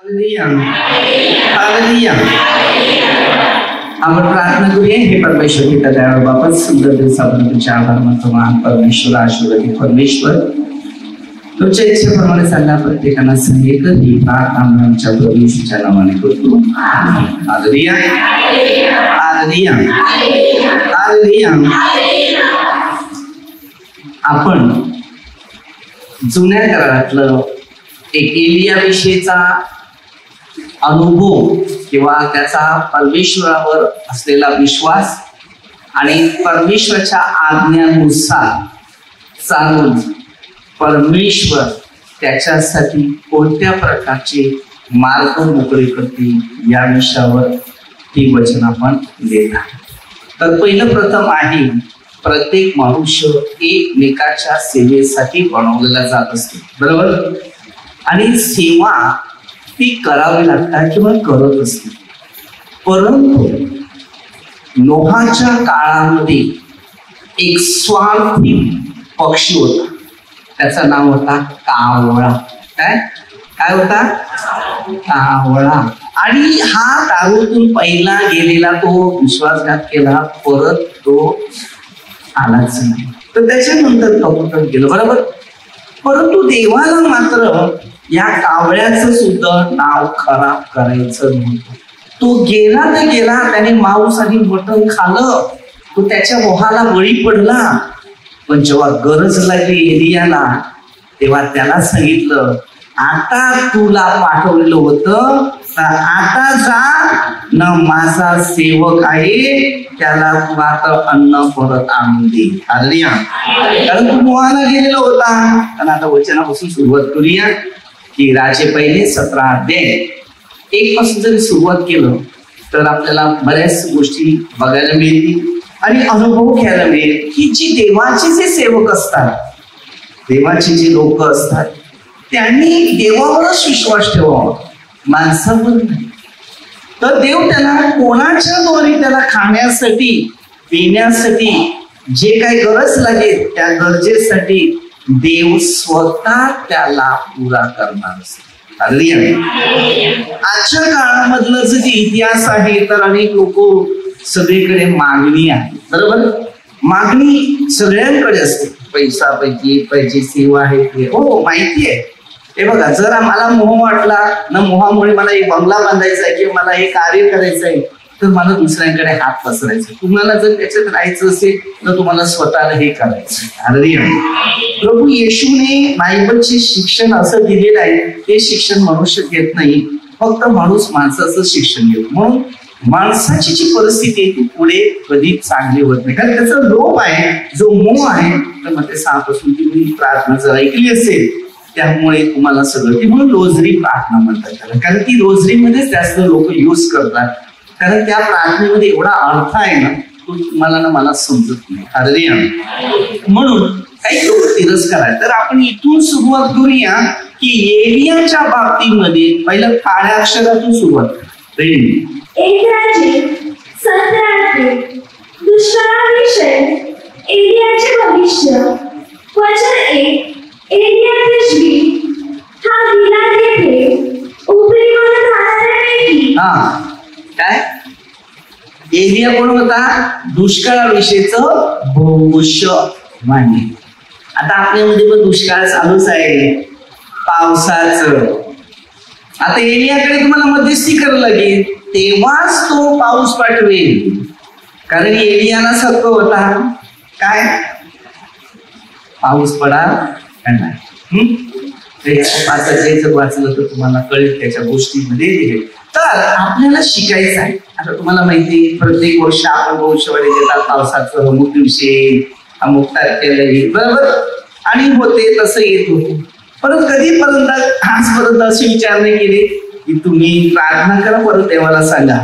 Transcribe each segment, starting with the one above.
आपण प्रार्थना करूया. हे परमेश्वर पिता दयाळू बाबा, सुंदर दिवसाबद्दल तुमचे आभार मानतो. महान परमेश्वर, आशीर्वादी परमेश्वर, तुमच्या इच्छेप्रमाणे चालला प्रत्येकाला सांगितलं ही प्रार्थना आमच्या प्रभू येशूच्या नावाने करतो. Hallelujah, hallelujah, hallelujah. आपण जुन्या करारातलं एक एलिया विषयीचा अनुभव किंवा त्याचा परमेश्वरावर असलेला विश्वास आणि परमेश्वराच्या आज्ञानुसार चालून परमेश्वर त्याच्यासाठी कोणत्या प्रकारचे मार्ग मोकळे करतील या विषयावर ही वचन आपण देत आहोत. तर पहिलं प्रथम आहे, प्रत्येक मनुष्य एकमेकाच्या सेवेसाठी बनवलेला जात असतो, बरोबर. आणि सेवा ती करावी लागतात किंवा करत असते. परंतु नोहाच्या काळामध्ये एक स्वार्थी पक्षी होता, त्याचं नाव होता कावळा. काय होता? कावळा. आणि हा दारूतून पहिला गेलेला तो विश्वासघात केला, परत तो आलाच नाही. तर त्याच्यानंतर कबूतर गेलं, बरोबर. परंतु देवाला मात्र या कावळ्याचं सुद्धा नाव खराब करायचं नव्हतं. तो गेला तर गेला, त्याने मांस आणि मटण खाल्लं, तो त्याच्या मोहाला बळी पडला. पण जेव्हा गरज लागली एलियाला, तेव्हा त्याला सांगितलं, आता तुला पाठवलेलं होतं तर आता जा न, माझा सेवक आहे, त्याला तू आता अन्न परत आणून दे. हालेलुया. कारण तू मोहाला गेलेला होता. आणि आता वचनापासून सुरुवात करूया की राजे पहिले 17 अध्याय 1 पासून जरी सुरुवात केलं तर आपल्याला बऱ्याच गोष्टी बघायला मिळतील आणि अनुभव घ्यायला मिळेल की जी देवाचे जे सेवक असतात, देवाचे जे लोक असतात, त्यांनी देवावरच विश्वास ठेवावा, माणसावर नाही. तर देव त्याला कोणाच्या द्वारे त्याला खाण्यासाठी पिण्यासाठी जे काही गरज लागेल त्या गरजेसाठी देव स्वतः त्याला पुरा करणार असतो. आजच्या काळामधलं जे इतिहास आहे तर अनेक लोक सगळीकडे मागणी आहे, बरोबर. मागणी सगळ्यांकडे असते. पैसा पैकी सेवा आहे, हो माहिती आहे. हे बघा, जर आम्हाला मोह वाटला ना, मोहामुळे मला एक बंगला बांधायचा आहे किंवा मला हे कार्य करायचं आहे, तर मला दुसऱ्यांकडे हात पसरायचा. तुम्हाला जर त्याच्यात राहायचं असेल तर तुम्हाला स्वतःला हे करायचं. प्रभू येशूने बायबलचे शिक्षण असं दिलेलं आहे, ते शिक्षण मनुष्य घेत नाही, फक्त माणूस माणसाचं शिक्षण घेतो. म्हणून माणसाची जी परिस्थिती आहे ती पुढे कधी चांगली होत नाही, कारण त्याचा लोभ आहे, जो मोह आहे. तर मग ते सांगपासून तुम्ही प्रार्थना जर ऐकली असेल त्यामुळे तुम्हाला सगळं, ती म्हणून रोजरी प्रार्थना म्हणतात त्याला, कारण ती रोजरीमध्येच जास्त लोक यूज करतात, कारण त्या प्रार्थनेमध्ये एवढा अर्थ आहे ना, तो तुम्हाला ना मला समजत नाही. हालेलुया. म्हणून काही लोक तिरस्कार आहे. तर आपण इथून सुरुवात करूया की एलियाच्या बाबतीमध्ये पहिलं काळ्या अक्षरातून सुरुवात करूया. एक राजे 17 दुष्काळाविषयी एलियाचे भविष्य. वचन 1. एलिया तिशबी हा गिलाद येथे उपरीवर राहणाऱ्यांपैकी. काय एलिया कोण होता? दुष्काळाविषयीचं भविष्य मांडले. आता आपल्यामध्ये पण दुष्काळ चालूच आहे, पावसाचं. आता एलियाकडे तुम्हाला मध्यस्थी करायला लागेल, तेव्हाच तो पाऊस पाठवेल. कारण एलियाला सत्व होता काय, पाऊस पडा नाही. वाचलं तर तुम्हाला कळेल त्याच्या गोष्टीमध्ये. तर आपल्याला शिकायचं आहे. आता तुम्हाला माहिती, प्रत्येक वर्ष आपण भविष्यवाणी देतात पावसाचं, अमुक दिवशी अमुक तारखेला येईल, बरोबर. आणि होते तसं येत होते. परत कधीपर्यंत आजपर्यंत असे विचार नाही केले की तुम्ही प्रार्थना करा, परत देवाला सांगा.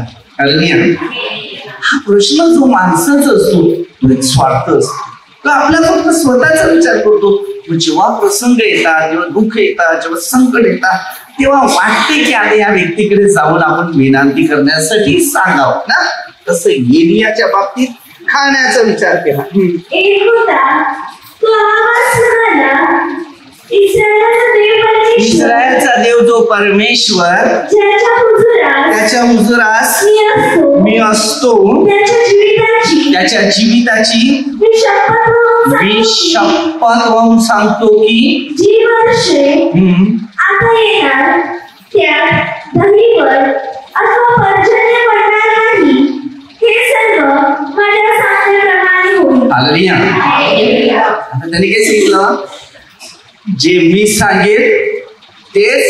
हा प्रश्न जो माणसाचा असतो तो स्वार्थ असतो. तो आपल्या फक्त स्वतःचा विचार करतो. जेव्हा प्रसंग येतात, जेव्हा दुःख येतात, जेव्हा संकट येतात, तेव्हा वाटते की आता या व्यक्तीकडे जाऊन आपण विनंती करण्यासाठी सांगावं ना. तसं एलियाच्या बाबतीत खाण्याचा विचार केला. एक होता तो आवाज म्हणाला, इस्रायलचा देव जो परमेश्वर त्याच्या हुजुरास मी असतो, त्याच्या जीविताची मी शपथ वाहून सांगतो की जी वर्षे आता येणार त्यात धनीवर अथवा पर्जन्य पडणार नाही, हे सर्व माझ्या सांगण्याप्रमाणे होईल. हालेलुया. आता त्यांनी काय सांगितलं? जे मी सांगेल तेच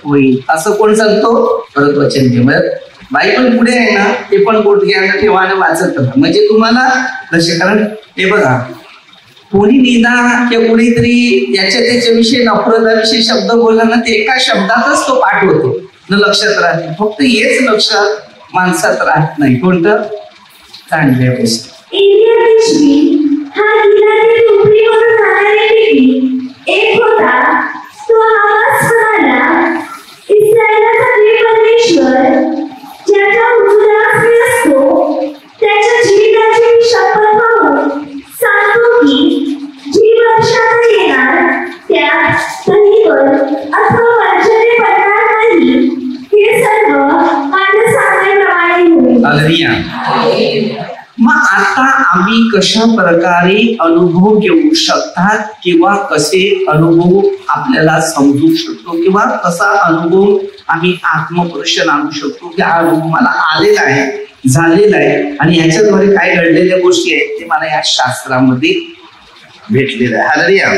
होईल असं कोण सांगतो? परत वचन घे. बायबल पुढे आहे ना, ते पण बोटग्यानं ठेवानं वाचत राहा, म्हणजे तुम्हाला लक्ष. कारण हे बघा, कोणी निंदा किंवा कोणीतरी याच्या त्याच्याविषयी नफरताविषयी शब्द बोलला ना, ते एका शब्दातच तो पाठ होतो न लक्षात राहते. फक्त हेच लक्षात माणसात राहत नाही. कोणतं? चांगल्या गोष्टी. एक होता तो आवाज म्हणाला, इस्रायलाचा देव परमेश्वर ज्याच्या हुजुरास मी असतो, त्याच्या जीविताची मी शपथ वाहून सांगतो की जी वर्षात येणार त्यात धनीवर अथवा पर्जन्य पडणार नाही, हे सर्व माझ्या सांगण्याप्रमाणे होईल. हालेलुया. मग आता आम्ही कशा प्रकारे अनुभव घेऊ शकतात किंवा कसे अनुभव आपल्याला समजू शकतो किंवा कसा अनुभव आम्ही आत्मपरीक्षण आणू शकतो की हा अनुभव मला आलेला आहे, झालेला आहे आणि याच्याद्वारे काय घडलेल्या गोष्टी आहेत ते मला या शास्त्रामध्ये भेटलेलं आहे. हालेलुया.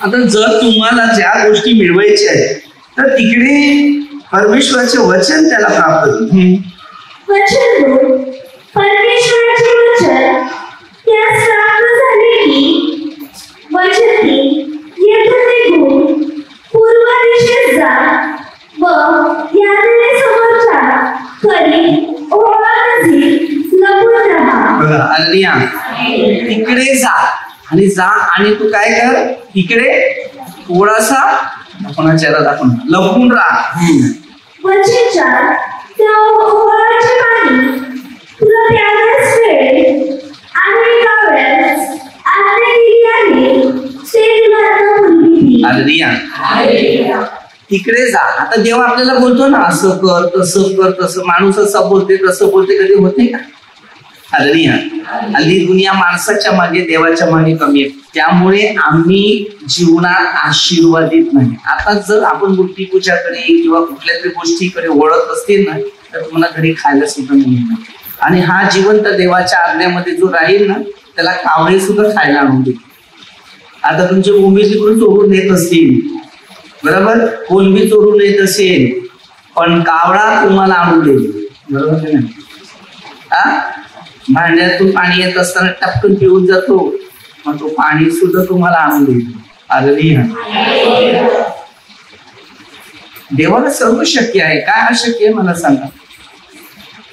आता जर तुम्हाला ज्या गोष्टी मिळवायच्या आहेत तर तिकडे परमेश्वराचे वचन त्याला प्राप्त होईल. परमेश्वराचे वचन त्यास प्राप्त झाले की वचने येथून निघून पूर्व दिशेस जा व यादवे समोरच्या खरी ओळखीत लपून राहा. बघा, हालेलुया. तिकडे जा आणि जा आणि तू काय कर, तिकडे थोडासा कोणाच्या दाखवून लपून राहा. वचनच्या त्या ओळखीचे पाणी तुला त्यावेळेस मिळेल आणि कावळ्यास आज्ञा दिली आहे ते तुला आता बोलली. हालेलुया. तिकडे जा. आता देव आपल्याला बोलतो ना, असं कर तसं कर तसं. माणूस असं बोलते तसं बोलते, कधी होते का? हालेलुया. आणि दुनिया माणसाच्या मागे देवाच्या मागे कमी आहे, त्यामुळे आम्ही जीवनात आशीर्वादित नाही. आता जर आपण मूर्ती पूजाकडे किंवा कुठल्या तरी गोष्टीकडे वळत असतील ना, तर तुम्हाला घरी खायला सुद्धा मिळणार. आणि हा जिवंत देवाच्या आज्ञेमध्ये जो राहील ना, त्याला कावळे सुद्धा खायला आणून देतील. आता तुमचे कोंबडी तिकडून चोरून येत असतील, बरोबर, कोलंबी चोरून येत असेल, पण कावळा तुम्हाला आणून देईल, बरोबर की नाही? हा, भांड्यातून पाणी येत असताना टपकन पिऊन जातो, मग तो पाणी सुद्धा तुम्हाला आणून देईल. हालेलुया. देवाला सर्व शक्य आहे. काय अशक्य आहे मला सांगा?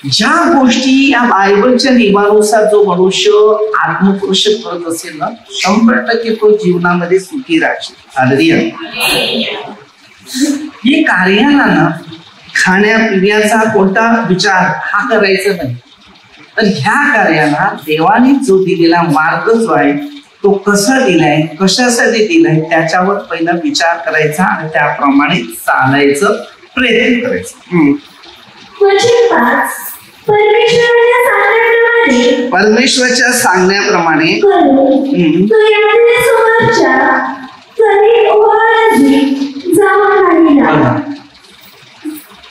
ज्या गोष्टी या बायबलच्या नियमानुसार जो मनुष्य आत्मपुरुष करत असेल ना, 100% तो जीवनामध्ये सुखी राहतो. हालेलुया. हे कार्याला ना खाण्यापिण्याचा कोणता विचार हा करायचा नाही, तर ह्या कार्याला देवाने जो दिलेला मार्ग जो आहे तो कसा दिलाय, कशासाठी दिलाय, त्याच्यावर पहिला विचार करायचा आणि त्याप्रमाणे चालायचं प्रयत्न करायचं. परमेश्वराच्या सांगण्याप्रमाणे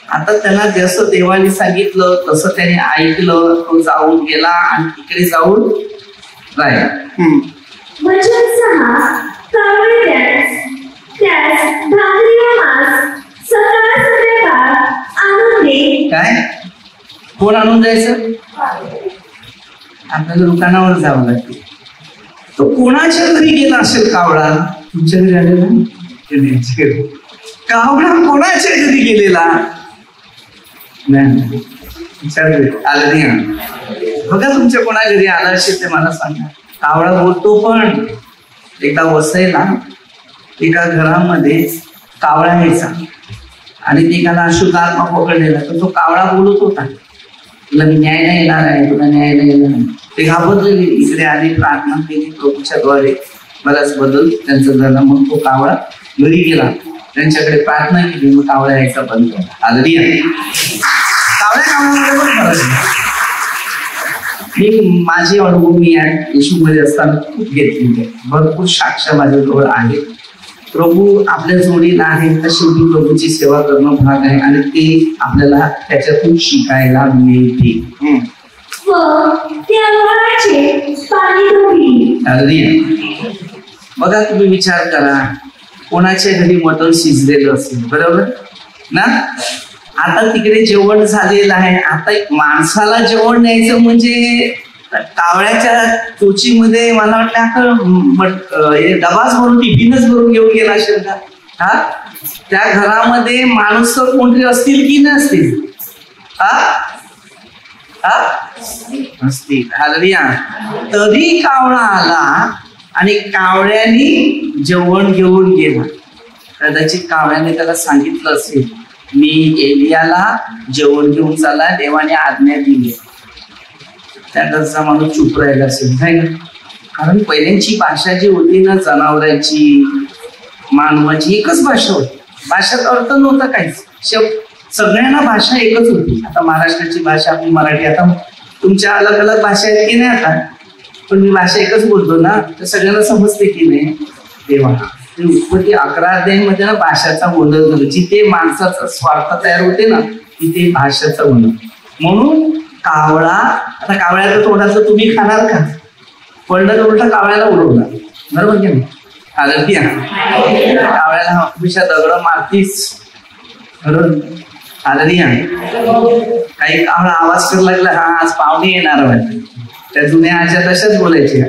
आता त्याला जसं देवाने सांगितलं तसं त्याने ऐकलं, तो जाऊन गेला आणि तिकडे जाऊन राहिला. काय कोण आणून द्यायचं? आपल्याला दुकानावर जावं लागते. तो कोणाच्या घरी गेला असेल कावळा? तुमच्या घरी आलेला? कावळा कोणाच्या घरी गेलेला? नाही, आलं नाही. बघा तुमच्या कोणा घरी आला असेल ते मला सांगा. कावळा बोलतो. पण एकदा वसईला एका घरामध्ये कावळा यायचा आणि एकाला अशुद्ध आत्मा पकडलेला, तर तो कावळा बोलत होता, तुला मी न्याय नाही येणार आहे, तुला न्याय नाही येणार नाही. ते घाबरलेली, इकडे आली, प्रार्थना केली प्रभूच्या द्वारे, बराच बदल त्यांचा झाला. मग तो कावळा घरी गेला, त्यांच्याकडे प्रार्थना केली, मग कावळा यायचा बंद झाला. आदरणीय कावळ्यामध्ये पण फरक आहे. मी माझे अनुभव मी येशूमध्ये असताना खूप घेतलेले, भरपूर साक्ष माझ्याजवळ आहे. प्रभू आपल्या जोडीला आहे तर शेवटी प्रभूची सेवा करणं भाग आहे आणि ते आपल्याला त्याच्यातून शिकायला मिळते. बघा तुम्ही विचार करा, कोणाच्या घरी मटण शिजलेलं असेल, बरोबर ना? आता तिकडे जेवण झालेलं आहे, आता माणसाला जेवण द्यायचं म्हणजे कावळ्याच्या चोचीमध्ये मला वाटलं डबाच भरून टिफिनच भरून घेऊन गेला असेल का? हा, त्या घरामध्ये माणूस तर कोणतरी असतील की नसतील? असतील. तरी कावळा आला आणि कावळ्यानी जेवण घेऊन गेला. कदाचित कावळ्याने त्याला सांगितलं असेल, मी एलियाला जेवण घेऊन चालला, देवाने आज्ञा दिली. त्या घरचा माणूस चुप राहिला असेल, नाही ना? कारण पहिल्यांची भाषा जी होती ना, जनावरांची मानवाची एकच भाषा होती. भाषेचा अर्थ नव्हता काहीच, सगळ्यांना भाषा एकच होती. आता महाराष्ट्राची भाषा आपली मराठी, आता तुमच्या अलग अलग भाषा आहेत की नाही? आता पण मी भाषा एकच बोलतो ना, तर सगळ्यांना समजते की नाही? तेव्हा उत्पत्ती 11 अध्यायांमध्ये ना भाषाचा गोंधळ झाला. जिथे माणसाचा स्वार्थ तयार होते ना, तिथे भाषाचा गोंधळ. म्हणून कावळा, आता कावळ्याचं तोंडाचं तुम्ही खाणार का? पडलं तर उलटा कावळ्याला उडवणार, बरोबर की नाही? कावळ्याला विषा दगड मारतीच, बरोबर? काही कावळा आवाज करू लागला, हा आज पाहुणे येणार वाटतं. त्या जुन्या आज्या तशाच बोलायच्या,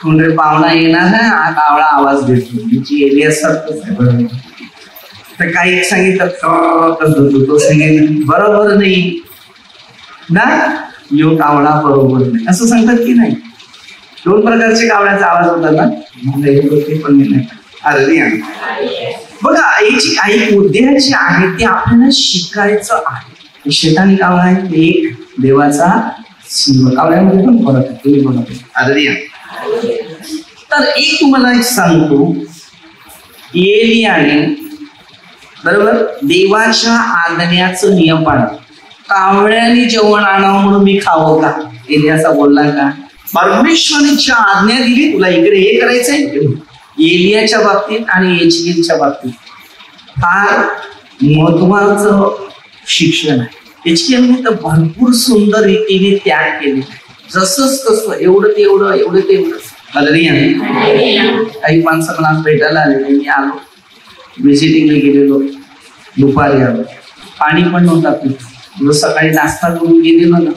कोणतरी पाहुणा येणार ना, हा कावळा आवाज देतो. तिची एलियास सारखंच आहे, बरोबर? तर काही सांगितलं तो सांगितलं बरोबर नाही ना, यो कावळा बरोबर नाही असं सांगतात की नाही? 2 प्रकारचे कावळ्याचा आवाज होता ना, मला हे गोष्टी पण नाही. बघा, याची काही मुद्दे जी आहेत ते आपल्याला शिकायचं आहे. शेतानी कावळा आहे, एक देवाचा सिंह. कावळ्यामध्ये पण फरक आहे, तुम्ही बघा. तर एक तुम्हाला एक सांगतो, एलियाने बरोबर देवाच्या आज्ञाचं नियम पाळला. कावळ्याने जेवण आणावं म्हणून मी खावं का? एलियाचा बोलला का? परमेश्वराची आज्ञा दिली, तुला इकडे हे करायचंय. एलियाच्या बाबतीत आणि एचकेलच्या बाबतीत फार महत्वाचं शिक्षण आहे. एचकेलने तर भरपूर सुंदर रीतीने त्याग केले, जसंच तसं, एवढं तेवढं. काही माणसं मला भेटायला आले, मी आलो, व्हिजिटिंगला गेलेलो, दुपारी आलो, पाणी पण नव्हता. सकाळी नाश्ता करून गेलेलो ना,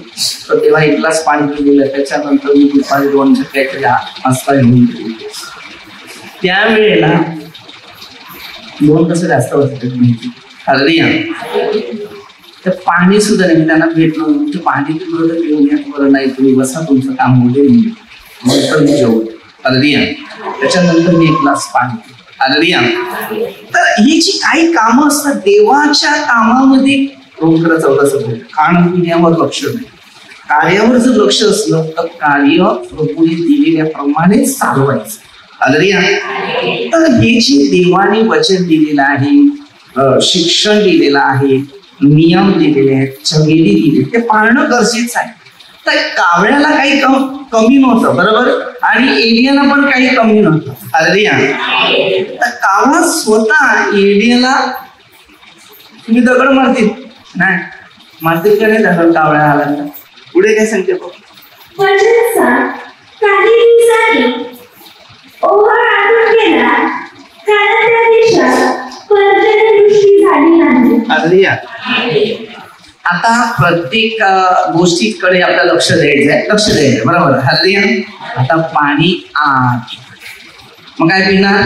तर तेव्हा 1 ग्लास पाणी पिलेलं. त्याच्यानंतर मी दुपारी 2 काहीतरी नाश्ता घेऊन गेलो. त्यावेळेला 2 कसं जास्त वाटत माहिती. तर पाणी सुद्धा नाही, त्यांना भेटलो, ते पाणी पिलं तर पिऊन घ्या, बरं नाही तुम्ही बसा, तुमचं काम होऊ दे, नंतर मी जेवण. त्याच्यानंतर मी 1 ग्लास पाणी. तर ही जी काही कामं असतात देवाच्या कामामध्ये, रोमकर 14 खाण पिण्यावर लक्ष नाही, कार्यावर जर लक्ष असलं तर कार्य प्रभूने दिलेल्याप्रमाणेच चालवायचं. तर हे जे देवाने वचन दिलेलं आहे, शिक्षण दिलेलं आहे, नियम दिलेले आहेत, चमेली दिली, ते पाळणं गरजेचं आहे. तर कावळ्याला काही कमी नव्हतं, बरोबर, आणि एलियाला पण काही कमी नव्हतं. तर कावळा स्वतः एलियाला तुम्ही दगड मारतील नाही, मारतील का नाही दगड? कावळ्या आला पुढे काय सांगते बघ. आता प्रत्येक गोष्टीकडे आपल्याला लक्ष द्यायचंय, बरोबर? आता पाणी आत, मग काय पिणार?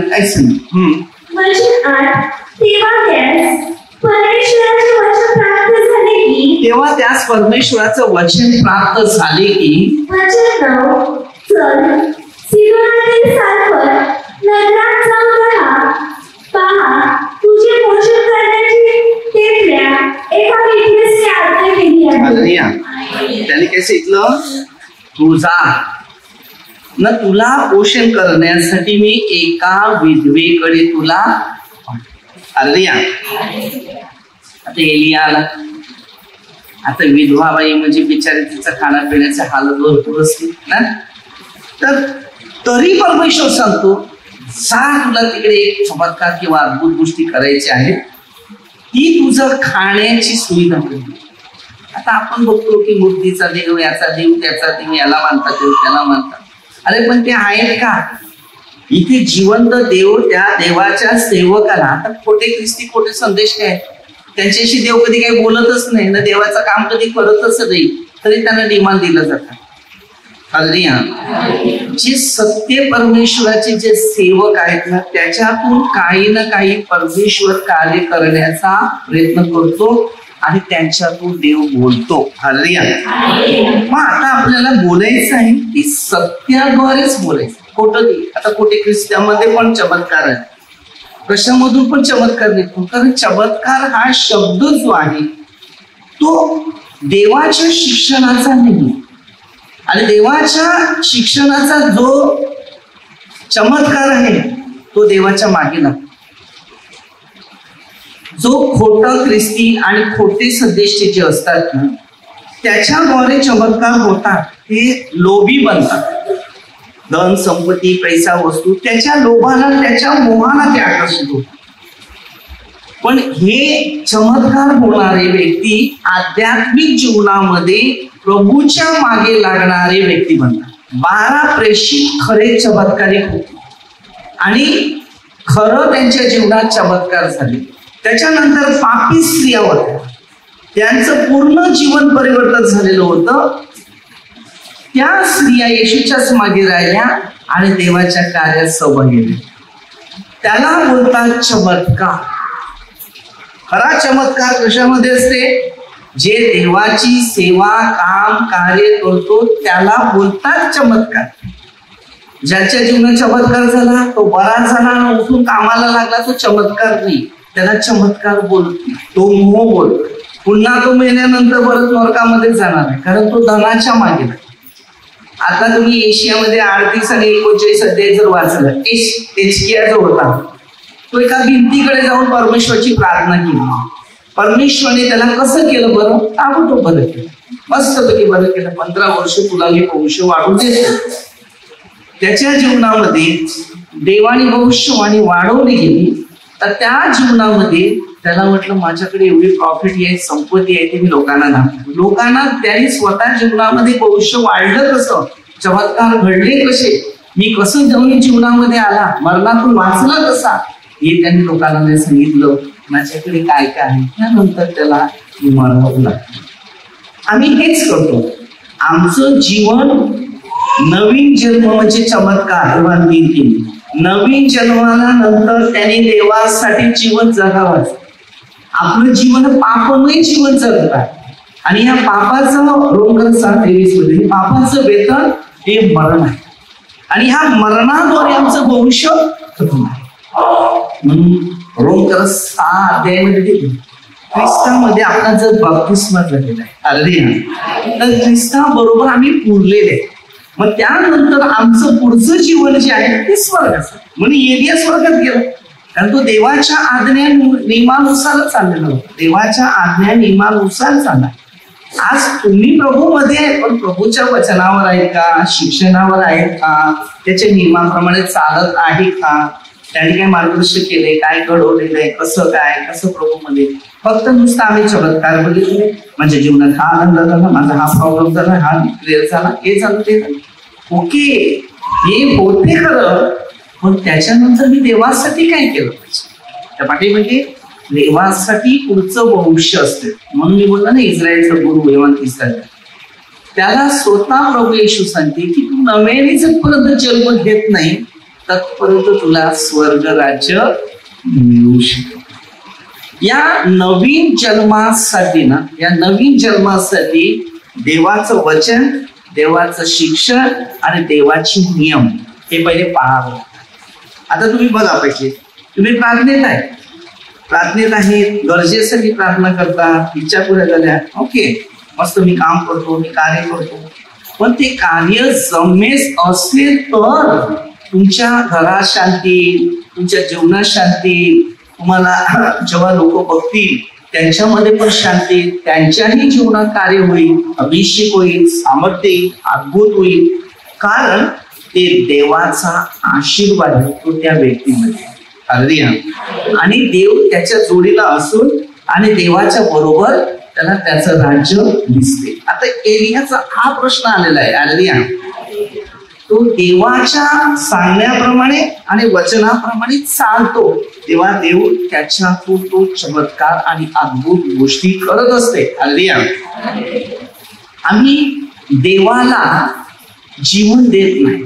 काय सांग? तेव्हा त्यास परमेश्वराचं वचन प्राप्त झाले की त्याने काय सांगितलं? तू जा न तुला पोषण करण्यासाठी मी एका विधवेकडे तुला. हालेलुया. आता एलिया आला. आता विधवा बाई म्हणजे बिचारी तिचं खाण्यापिण्याचे हालत भरपूर असते ना. तर तरी परमेश्वर सांगतो जा, तुला तिकडे एक चमत्कार किंवा अद्भुत गोष्टी करायची आहेत, ती तुझं खाण्याची सुविधा करेल. आता आपण बघतो की मूर्तीचा देव, याचा देव, त्याचा देव, याला मानतात, देव त्याला मानतात. अरे पण ते आहेत का? इथे जिवंत देव, त्या देवाच्या सेवकाला. आता खोटे ख्रिस्ती, खोटे संदेश काय, त्यांच्याशी देव कधी काही बोलतच नाही ना, देवाचं काम कधी करतच नाही, तरी त्यांना डिमांड दिलं जातं. हालेलुया. जे सत्य परमेश्वराचे जे सेवक आहेत ना, त्याच्यातून काही ना काही परमेश्वर कार्य करण्याचा प्रयत्न करतो आणि त्यांच्यातून देव बोलतो. हालेलुया. मग आता आपल्याला बोलायचं आहे की सत्याद्वारेच बोलायचं. खोटं नाही. आता खोटे ख्रिस्त्यामध्ये पण चमत्कार आहे, कशामधून पण चमत्कार निघतो. कारण चमत्कार हा शब्द जो आहे तो देवाच्या शिक्षणाचा नाही, आणि देवाच्या शिक्षणाचा जो चमत्कार आहे तो देवाच्या मागे लागतो. जो खोटं ख्रिस्ती आणि खोटे संदेश जे असतात ना, त्याच्याद्वारे चमत्कार होतात. ते लोभी बनतात. धन संपत्ती, पैसा, वस्तू, त्याच्या लोभाला, त्याच्या मोहाला ते आकर्षित होतात. पण हे चमत्कार होणारे व्यक्ती आध्यात्मिक जीवनामध्ये प्रभूच्या मागे लागणारे व्यक्ती बनतात. 12 प्रेषित खरे चमत्कारी होते आणि खरं त्यांच्या जीवनात चमत्कार झाले. त्याच्यानंतर पापी स्त्रिया होत्या, त्यांचं पूर्ण जीवन परिवर्तन झालेलं होतं. त्या स्त्रिया येशूच्याच मागे राहिल्या आणि देवाच्या कार्यात सहभागी झाल्या. त्याला बोलतात चमत्कार. खरा चमत्कार कशामध्ये असते? जे देवाची सेवा, काम, कार्य करतो त्याला बोलतात चमत्कार. ज्याच्या जीवनात चमत्कार झाला तो बरा झाला, उठून कामाला लागला, तो चमत्कार नाही, त्याला चमत्कार बोलतो, तो मोह बोलतो. पुन्हा तो मेल्यानंतर परत नरकामध्ये जाणार आहे, कारण तो धनाच्या मागे लागला. आता तुम्ही एशियामध्ये 38 आणि 39 अध्याय जर वाचलं, हिजकिया जो होता तो एका भिंतीकडे जाऊन परमेश्वरची प्रार्थना केली. परमेश्वरने त्याला कसं केलं बरं? ताबडतोब बरं केलं, मस्तपैकी बरं केलं. 15 वर्ष तुला मी भविष्य वाढून देतो. त्याच्या जीवनामध्ये देवाने भविष्यवाणी वाढवली गेली. तर त्या जीवनामध्ये त्याला म्हटलं माझ्याकडे एवढी प्रॉफिट आहे, संपत्ती आहे, ती मी लोकांना दाखवतो. लोकांना त्यांनी स्वतः जीवनामध्ये भविष्य वाढलं कसं, चमत्कार घडले कसे, मी कसं जाऊन जीवनामध्ये आला, मरणातून वाचला कसा, हे त्यांनी लोकांना नाही सांगितलं. माझ्याकडे काय काय आहे, त्यानंतर त्याला मरावं लागतं. आम्ही हेच करतो. आमचं जीवन नवीन जन्म म्हणजे चमत्कार. नवीन जन्माला नंतर त्याने देवासाठी जीवन जगावं. आपलं जीवन पापमय जीवन जगतात आणि या पापाचं रोमकर 7:23 मध्ये पापाचं वेतन हे मरण आहे आणि ह्या मरणाद्वारे आमचं भविष्य खतम आहे. म्हणून रोमकर 6 अध्यायामध्ये ख्रिस्तामध्ये आपला जर बाप्तिस्मा झालेला आहे, हालेलुया, तर ख्रिस्ताबरोबर आम्ही पुरलेले आहे. मग त्यानंतर आमचं पुढचं जीवन जे आहे ते स्वर्गाचं. म्हणजे एलिया स्वर्गात गेला, कारण तो देवाच्या आज्ञा नियमानुसारच चाललेला होता. देवाच्या आज्ञा नियमानुसार चालला. आज तुम्ही प्रभूमध्ये आहे, पण प्रभूच्या वचनावर आहे का, शिक्षणावर आहे का, त्याच्या नियमाप्रमाणे चालत आहे का, त्याने काय मार्गदर्शन केले, काय घडवलेलं आहे, कसं प्रभूमध्ये. फक्त नुसतं आम्ही चमत्कार बघितले, माझ्या जीवनात हा आनंद झाला, माझा हा प्रॉब्लेम झाला, हा क्लिअर झाला, हे झालं, ते झालं. ओके, हे होते खरं, पण त्याच्यानंतर मी देवासाठी काय केलं पाहिजे, त्या पाठीमागे देवासाठी पुढचं भविष्य असते. म्हणून मी बोललो ना, इस्रायलचा गुरु एव्हान इस्रायल, त्याला स्वतः प्रभू येशू सांगते की तू नव्याने जगपर्यंत जन्म घेत नाही तत्पर्यंत तुला स्वर्ग राज्य मिळू शकतो. या नवीन जन्मासाठी ना, या नवीन जन्मासाठी देवाचं वचन, देवाचं शिक्षण आणि देवाचे नियम हे पहिले पाहावं लागतात. आता तुम्ही बघा, पाहिजे तुम्ही प्रार्थनेत आहेत, गरजेसाठी प्रार्थना करता, इच्छा पुऱ्या झाल्या, ओके, मस्त मी काम करतो, मी कार्य करतो, पण ते कार्य जमेस असेल तर तुमच्या घरात शांती, तुमच्या जीवनात शांती, तुम्हाला जेव्हा लोक बघतील त्यांच्यामध्ये पण शांती, त्यांच्याही जीवनात कार्य होईल, अभिषेक होईल, सामर्थ्य येईल, अद्भुत होईल. कारण ते देवाचा आशीर्वाद तो त्या व्यक्तीमध्ये. हालेलुया. आणि देव त्याच्या जोडीला असून आणि देवाच्या बरोबर त्याला त्याचं राज्य दिसते. आता एलियाचा हा प्रश्न आलेला आहे. हालेलुया. तो देवाच्या सांगण्याप्रमाणे आणि वचनाप्रमाणे चालतो तेव्हा देव त्याच्यातून तो चमत्कार आणि अद्भुत गोष्टी करत असते. हालेलुया. आम्ही देवाला जीवन देत नाही.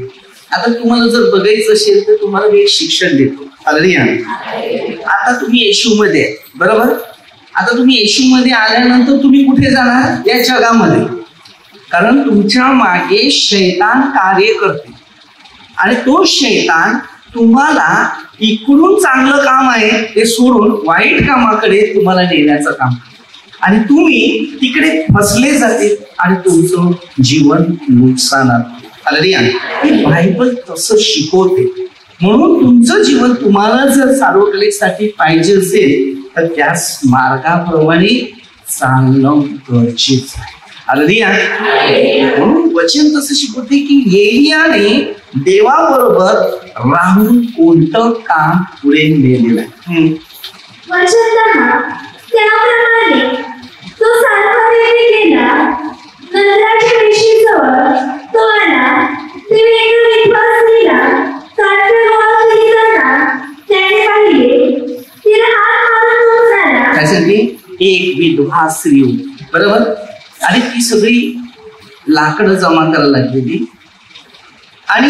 आता तुम्हाला जर बघायचं असेल तर तुम्हाला मी एक शिक्षण देतो. हालेलुया. आता तुम्ही येशूमध्ये आहे, बरोबर. आता तुम्ही येशूमध्ये आल्यानंतर तुम्ही कुठे जाणार? या जगामध्ये. कारण तुमच्या मागे शैतान कार्य करते आणि तो शैतान तुम्हाला इकडून चांगलं काम आहे ते सोडून वाईट कामाकडे तुम्हाला नेण्याचं काम, आणि तुम्ही तिकडे फसले जाते आणि तुमचं जीवन नुकसानात. हालेलुया. बायबल तसं शिकवते. म्हणून तुमचं जीवन तुम्हाला जर सार्वकालिकसाठी पाहिजे असेल तर त्याच मार्गाप्रमाणे चालणं गरजेचं आहे. हालेलुया. म्हणून वचन तसं शिकवते की एलियाने देवाबरोबर राहून कोणतं काम पुढे नेलेलं आहे. त्याप्रमाणे तो सारखा गेला. नंतरच्या वेशीजवळ तो आला. ते विधवा स्त्रीला काठ्या गोळा करीताना त्याने पाहिले. तिला हात मारून तो म्हणाला. त्यासाठी एक विधवा स्त्री होती, बरोबर. आणि ती सगळी लाकडं जमा करायला लागलेली. आणि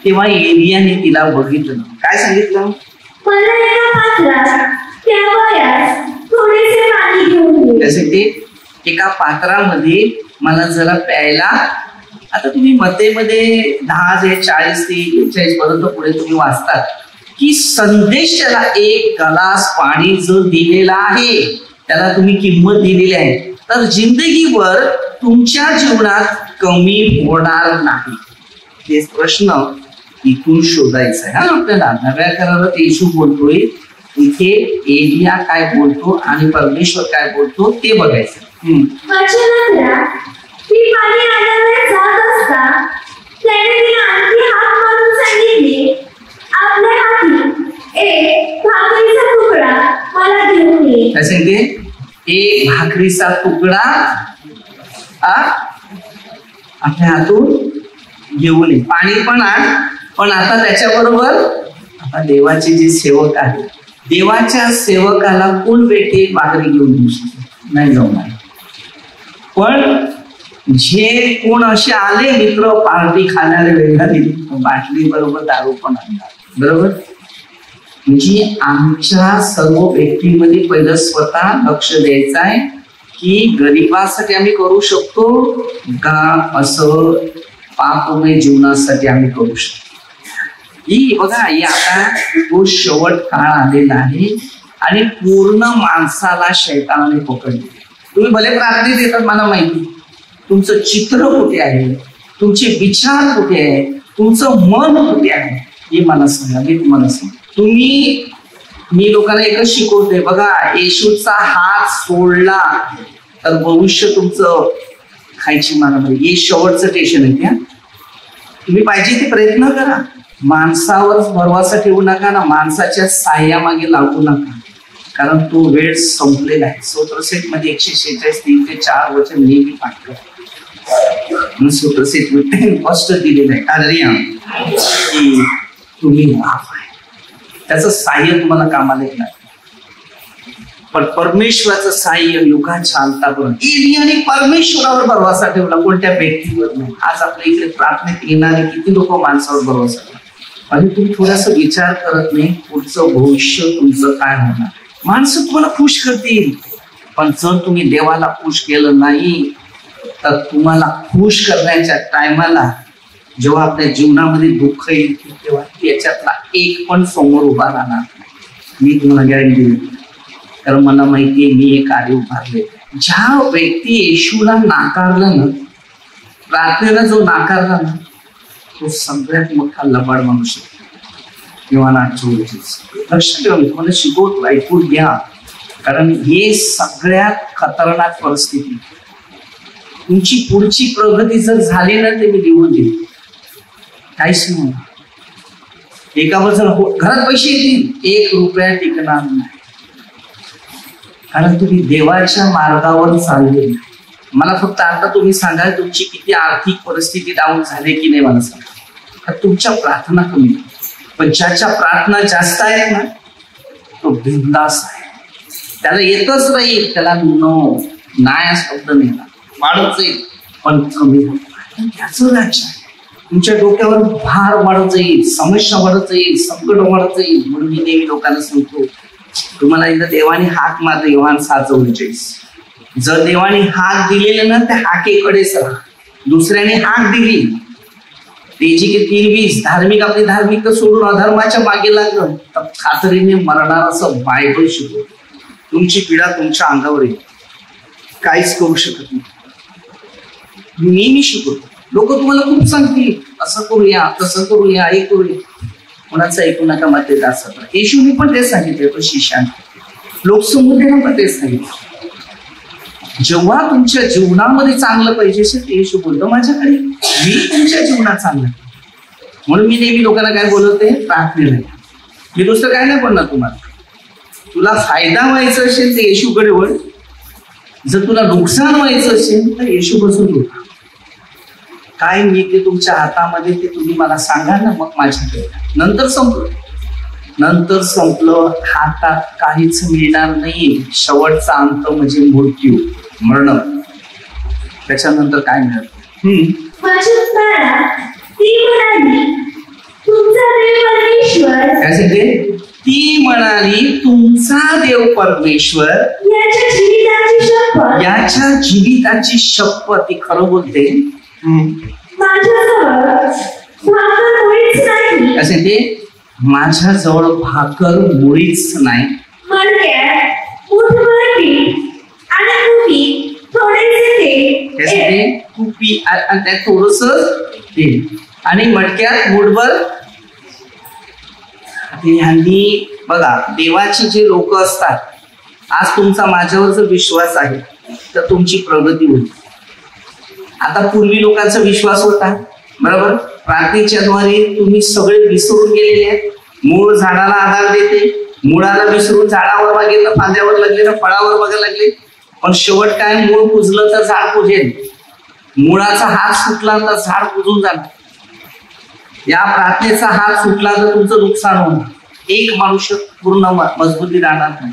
तेव्हा एलियाने तिला बघितलं. काय सांगितलं? मला एका पात्रात त्या वयात थोडेसे पाणी घेऊन ये. त्यासाठी एका पात्रामध्ये मला जरा प्यायला. आता तुम्ही मध्ये 10 ते 40 ते 45 पर्यंत पुढे तुम्ही वाचतात की संदेश त्याला एक ग्लास पाणी जर दिलेला आहे, त्याला तुम्ही किंमत दिलेली आहे, तर जिंदगीवर तुमच्या जीवनात कमी होणार नाही. हे प्रश्न इथून शोधायचा आहे. हा आपल्याला नव्या करारात येशू बोलतोय, इथे एलिया काय बोलतो आणि परमेश्वर काय बोलतो ते बघायचं. ती पाणी आणायला जात असता त्याने तिला आणखी हात मारून सांगितले, आपल्या हाती एक भाकरीचा तुकडा मला घेऊन ये. काय सांगते? एक भाकरीचा तुकडा आपल्या हातून घेऊन ये. पाणी पण आण, पण आता त्याच्याबरोबर आता देवाचे जे सेवक आहेत, देवाच्या सेवकाला कोण भेटे भाकरी घेऊन येऊ शकतो? नाही जमणार. पण जे कोण असे आले मित्र पार्टी खाणारे वेगळी बाटली बरोबर दारू पण आणणार, बरोबर. म्हणजे आमच्या सर्व व्यक्तीमध्ये पहिलं स्वतः लक्ष द्यायचं आहे की गरिबासाठी आम्ही करू शकतो का, असं पापमय जीवनासाठी आम्ही करू शकतो. ही बघा, ही आता तो शेवट काळ आलेला आहे आणि पूर्ण माणसाला शैतानाने पकडले. तुम्ही भले प्रार्थना देतात, मला माहिती तुमचं चित्र कुठे आहे, तुमचे विचार कुठे आहे, तुमचं मन कुठे आहे, हे मला सांगा. मी तुम्हाला सांग, मी लोकांना एकच शिकवते बघा, येशूचा हात सोडला तर भविष्य तुमचं खायची मारामारी. हे शेवटचं टेन्शन आहे. त्या तुम्ही पाहिजे ते प्रयत्न करा. माणसावर भरवसा ठेवू नका ना, माणसाच्या साह्यामागे लागू नका, कारण तो वेळ संपलेला आहे. स्तोत्रसेट मध्ये 146 3 ते 4 वचन नेहमी पाठ करा. स्तोत्रसेट मध्ये स्पष्ट दिलेलं आहे. हालेलुया. की तुम्ही माफ आहे, त्याचं साह्य तुम्हाला कामाला येणार. पण परमेश्वराचं साह्य युगाच्या अंतापर्यंत. एलियाने परमेश्वरावर भरवसा ठेवला, कोणत्या व्यक्तीवर नाही. आज आपल्या इकडे प्रार्थनेत येणारे किती लोक माणसावर भरवसा ठेवतात आणि तुम्ही थोडासा विचार करत नाही पुढचं भविष्य तुमचं काय होणार. माणसं तुम्हाला खुश करतील, पण जर तुम्ही देवाला खुश केलं नाही तर तुम्हाला खुश करण्याच्या टायमाला जेव्हा आपल्या जीवनामध्ये दुःख येईल तेव्हा त्याच्यातला एक पण समोर उभा राहणार नाही. मी तुम्हाला गॅरंटी देतो, कारण मला माहिती आहे मी हे कार्य उभारले. ज्या व्यक्ती येशूला नाकारलं ना प्रार्थनेला जो नाकारला ना तो सगळ्यात मोठा लबाड माणूस किंवा लक्ष ठेवा. तुम्हाला शिकवतो, ऐकून घ्या, कारण हे सगळ्यात खतरनाक परिस्थिती. तुमची पुढची प्रगती जर झाली ना ते मी लिहून देईन, काहीच नाही. एका बाजूला घरात पैसे येतील, 1 रुपया टिकणार नाही, कारण तुम्ही देवाच्या मार्गावर चालले. मला फक्त आता तुम्ही सांगा तुमची किती आर्थिक परिस्थिती डाऊन झाली की नाही मला सांगा. तुमच्या प्रार्थना कमी, पण ज्याच्या प्रार्थना जास्त आहेत ना तो बिंदास आहे. त्याला येतच नाही, त्याला नाही शब्द नाही, वाढत जाईल पण कमी होत. त्याचं राज्य आहे. तुमच्या डोक्यावर भार वाढत जाईल, समस्या वाढत जाईल, संकट वाढत जाईल. म्हणून मी नेहमी लोकांना सांगतो, तुम्हाला एकदा देवाने हाक मारली, योहान 6:44. जर देवाने हाक दिलेले ना त्या हाकेकडे सर, दुसऱ्याने हाक दिली त्याची की 3:20 धार्मिक आपली धार्मिकता सोडून अधर्माच्या मागे लागलं तर खात्रीने मरणार असं बायबल शिकवतो. तुमची पीडा तुमच्या अंगावर येईल, काहीच करू शकत नाही. नेहमी शिकवतो. लोक तुम्हाला खूप सांगतील असं करूया, तसं करूया, हे करूया. कोणाचं ऐकू नका मध्ये असं. येशूने पण तेच सांगितले, तो शिष्याने लोकसमुद्राने पण तेच सांगितलं. जेव्हा तुमच्या जीवनामध्ये चांगलं पाहिजे असेल ते येशू बोलतो माझ्याकडे, मी तुमच्या जीवनात चांगलं. म्हणून मी नेहमी लोकांना काय बोलवते, प्रार्थनेला. मी दुसरं काय नाही बोलणार तुम्हाला. तुला फायदा व्हायचा असेल तर येशूकडे वळ, जर तुला नुकसान व्हायचं असेल तर येशूपासून दूर. काय मी ते तुमच्या हातामध्ये ते तुम्ही मला सांगा ना, मग माझ्याकडे. नंतर संपलं, हातात काहीच मिळणार नाही. शेवटचा अंत म्हणजे मृत्यू, मरण. त्याच्यानंतर काय मिळत. ती म्हणाली तुमचा देव परमेश्वर याच्या जीविताची शपथ. ती खरं बोलते. असे ते माझ्याजवळ भाकर मुळीच नाही, कुपी आणि त्यात थोडस तेल आणि मटक्यात मुठभर. ह्यांनी बघा, देवाची जे लोक असतात, आज तुमचा माझ्यावर जर विश्वास आहे तर तुमची प्रगती होईल. आता पूर्वी लोकांचा विश्वास होता, बरोबर. प्रार्थनेच्या द्वारे तुम्ही सगळे विसरून गेलेले आहेत. मूळ झाडाला आधार देते, मुळाला विसरून झाडावर बघितलं, फांद्यावर लागले ना फळावर बघायला लागले. पण शेवट काय, मूळ कुजलं तर झाड कुजेल, मुळाचा हात सुटला तर झाड कुजून जाणार. या प्रार्थनेचा हात सुटला तर तुमचं नुकसान होणार. एक मनुष्य पूर्ण मजबूती राहणार नाही,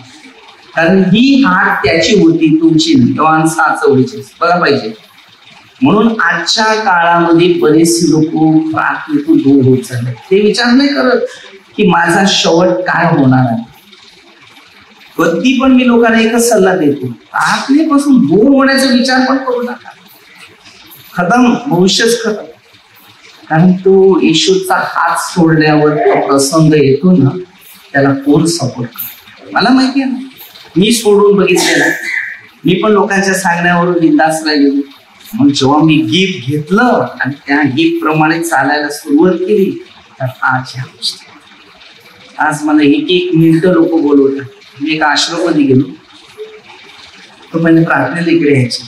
कारण ही हात त्याची होती, तुमची नाही. योहान 6:44 बघा पाहिजे. म्हणून आजच्या काळामध्ये बरेचसे लोक प्रार्थनेतून दूर होत चालले. ते विचार नाही करत की माझा शेवट काय होणार आहे. कधी पण मी लोकांना एकच सल्ला देतो, प्रार्थनेपासून दूर होण्याचा विचार पण करू नका. खतम, भविष्यच खतम. कारण तो येशूचा हात सोडल्यावर तो प्रसंग येतो ना, त्याला कोण सपोर्ट करतो. मला माहिती आहे ना, मी सोडून बघितलेला. मी पण लोकांच्या सांगण्यावरून बिंदास राहिलेलो. मग जेव्हा मी गिफ्ट घेतलं आणि त्या गिफ्ट प्रमाणे चालायला सुरुवात केली तर आज ह्या गोष्टी. आज मला 1-1 मिनिटं लोक बोलवतात. मी एका आश्रममध्ये गेलो, तो म्हणजे प्रार्थनेला इकडे यायचे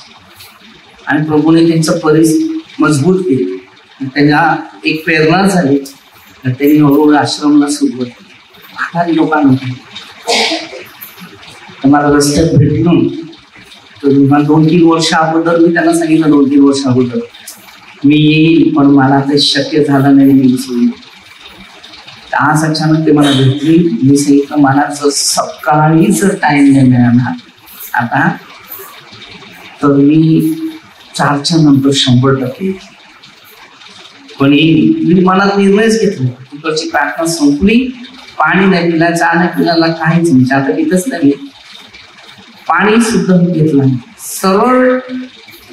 आणि प्रभूने त्यांचं परिस्थिती मजबूत केली. त्यांना एक प्रेरणा झाली तर त्यांनी हळूहळू आश्रमला सुरुवात केली. आता लोकांना मला रस्त्यात भेटून तर 2-3 वर्ष अगोदर मी त्यांना सांगितलं, 2-3 वर्ष अगोदर मी येईल, पण मला ते शक्य झालं नाही. मी विसरून आज अचानक ते मला भेटली. मी सांगितलं मला जर सकाळी जर टाइम नाही मिळाला आता तर मी 4च्या नंतर 100% पण मी मनात निर्णयच घेतला. तिकडची प्रार्थना संपली, पाणी नाही पिला, चहा नाही पिला, काहीच नाही. आता पितच नाही, पाणी सुद्धा मी घेतलं नाही. सरळ